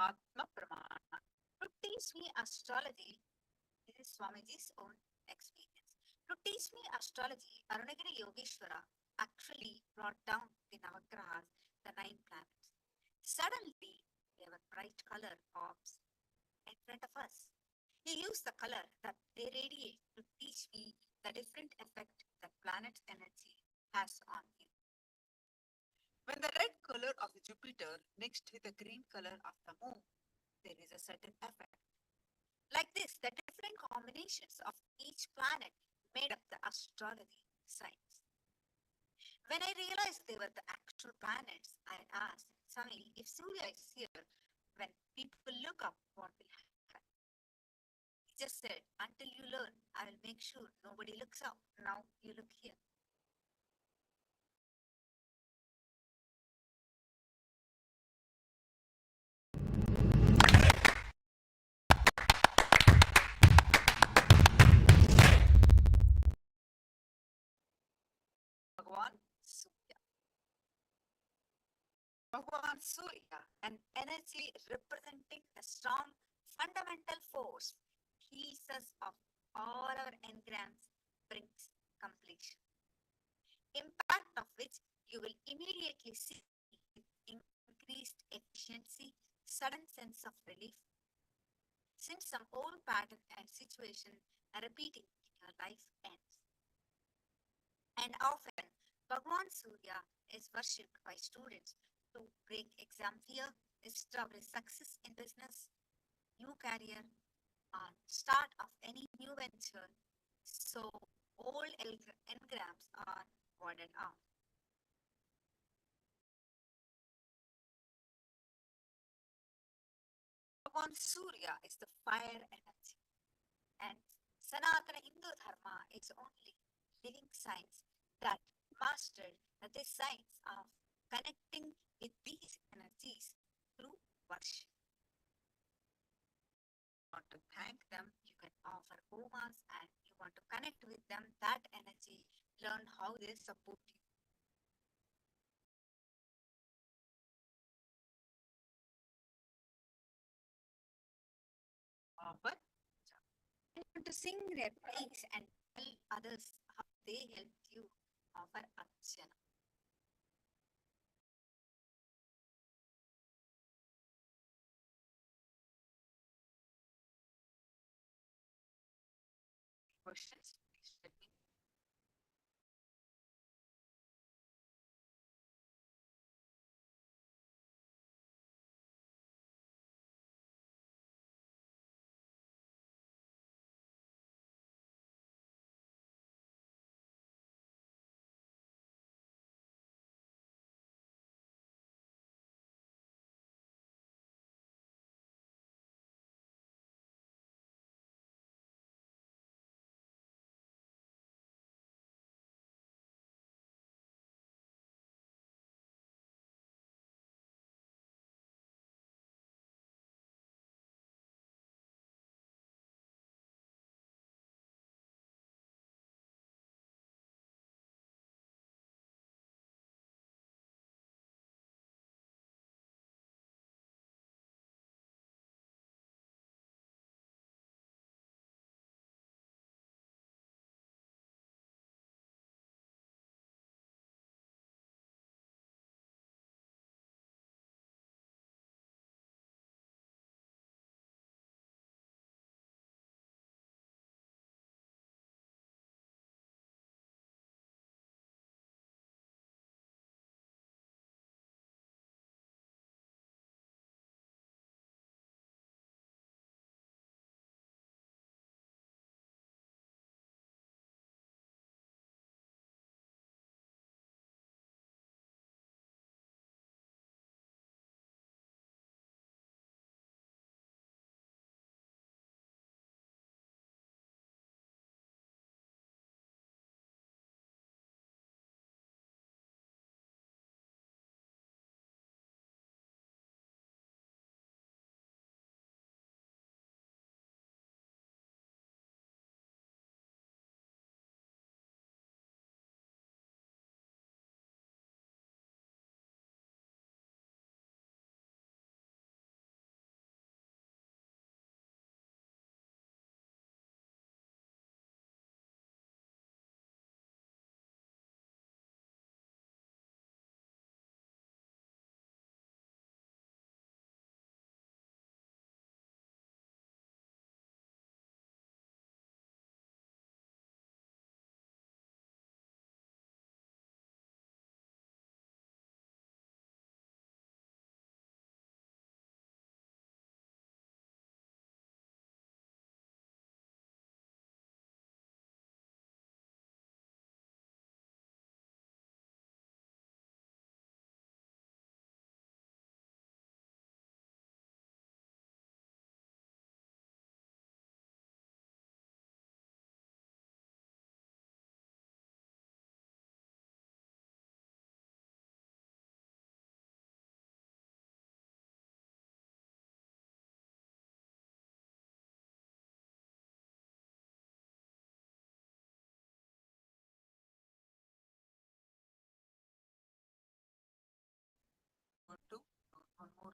[SPEAKER 2] Atma Pramana. To teach me astrology, this is Swamiji's own experience. To teach teach me astrology, Arunagiri Yogeshwara actually brought down the Navagrahas, the 9 planets. Suddenly, there were bright color orbs in front of us. He used the color that they radiate to teach me the different effect that planet's energy has on you. When the red color of Jupiter mixed with the green color of the moon, there is a certain effect. Like this, the different combinations of each planet made up the astrology signs. When I realized they were the actual planets, I asked Sami, if Surya is here, when people look up, what will happen? He just said, until you learn, I will make sure nobody looks up. Now you look here. Bhagwan Surya. Bhagwan Surya, an energy representing a strong fundamental force, heals us of all our engrams, brings completion. Impact of which you will immediately see with increased efficiency, sudden sense of relief, since some old pattern and situation are repeating in your life ends. And often, Bhagwan Surya is worshipped by students to break exam fear, establish success in business, new career, or start of any new venture. So, old engrams are warded out. Bhagwan Surya is the fire energy, and Sanatana Hindu Dharma is only living science that mastered this science of connecting with these energies through worship. You want to thank them, you can offer homas, and you want to connect with them, that energy, learn how they support you. Offer to sing their praise and tell others how they helped you, offer archana. Questions? Please let me know.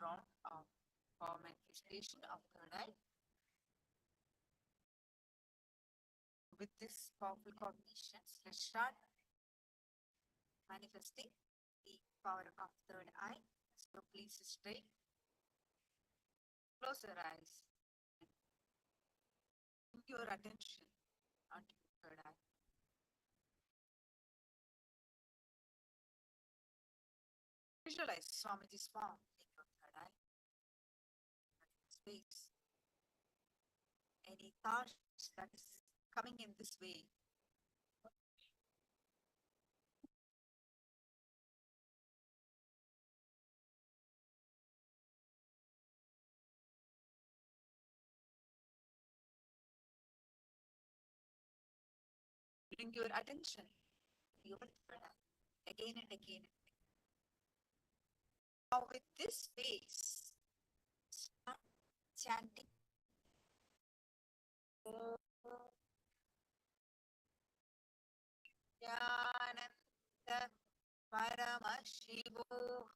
[SPEAKER 11] round of manifestation of third eye. With this powerful cognitions, let's start manifesting the power of third eye. So please stay, close your eyes, and bring your attention onto your third eye. Visualize Swamiji's form in your third eye, space. Any thoughts that is coming in this way, bring your attention to your third eye again and again. Now with this face, start chanting. Nithyananda Paramashivoham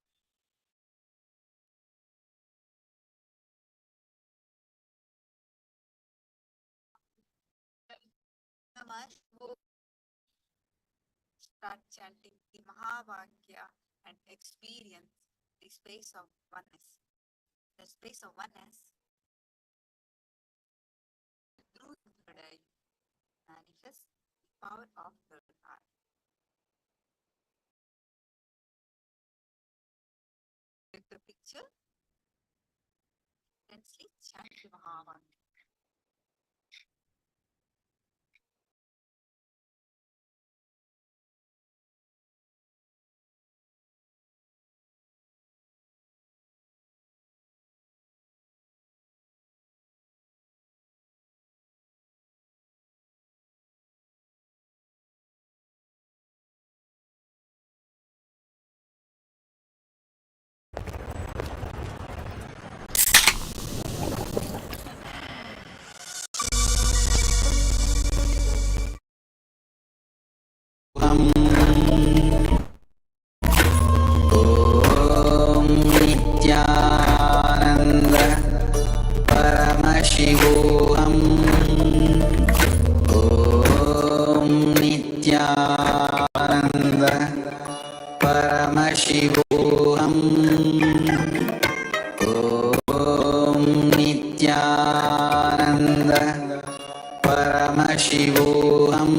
[SPEAKER 11] Level-1 Start chanting the Mahavakya and experience the space of oneness. The space of oneness through the third eye manifest the power of third eye. With the picture, intensely chant the Mahavakya.
[SPEAKER 3] Nithyananda Paramashivoham Om Nithyananda Paramashivoham Om Nithyananda Paramashivoham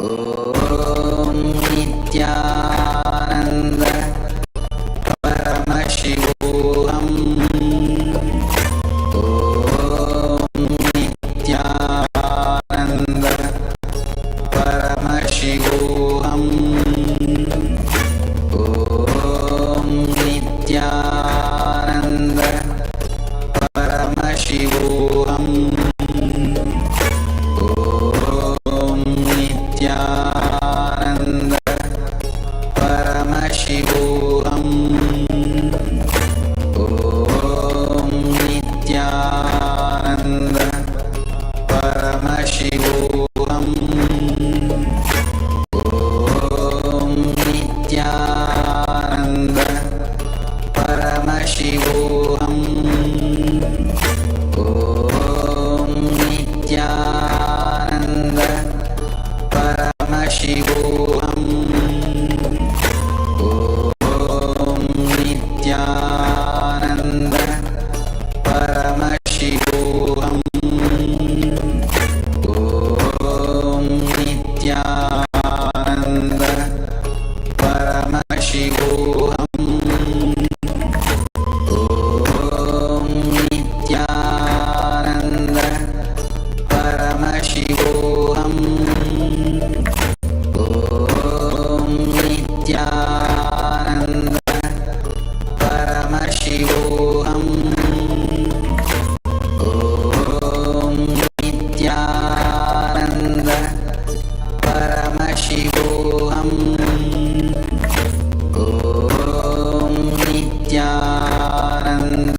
[SPEAKER 3] Om Nithyananda Paramashivoham Om Nithyananda Paramashivoham Om Nithyananda Paramashivoham Om Nithyananda Paramashivoham Om Nithyananda Paramashivoham Om Nithyananda Paramashivoham Om Nithyananda Paramashivoham Om Nithyananda Paramashivoham Om Nithyananda Paramashivoham Om Nithyananda Paramashivoham Om Nithyananda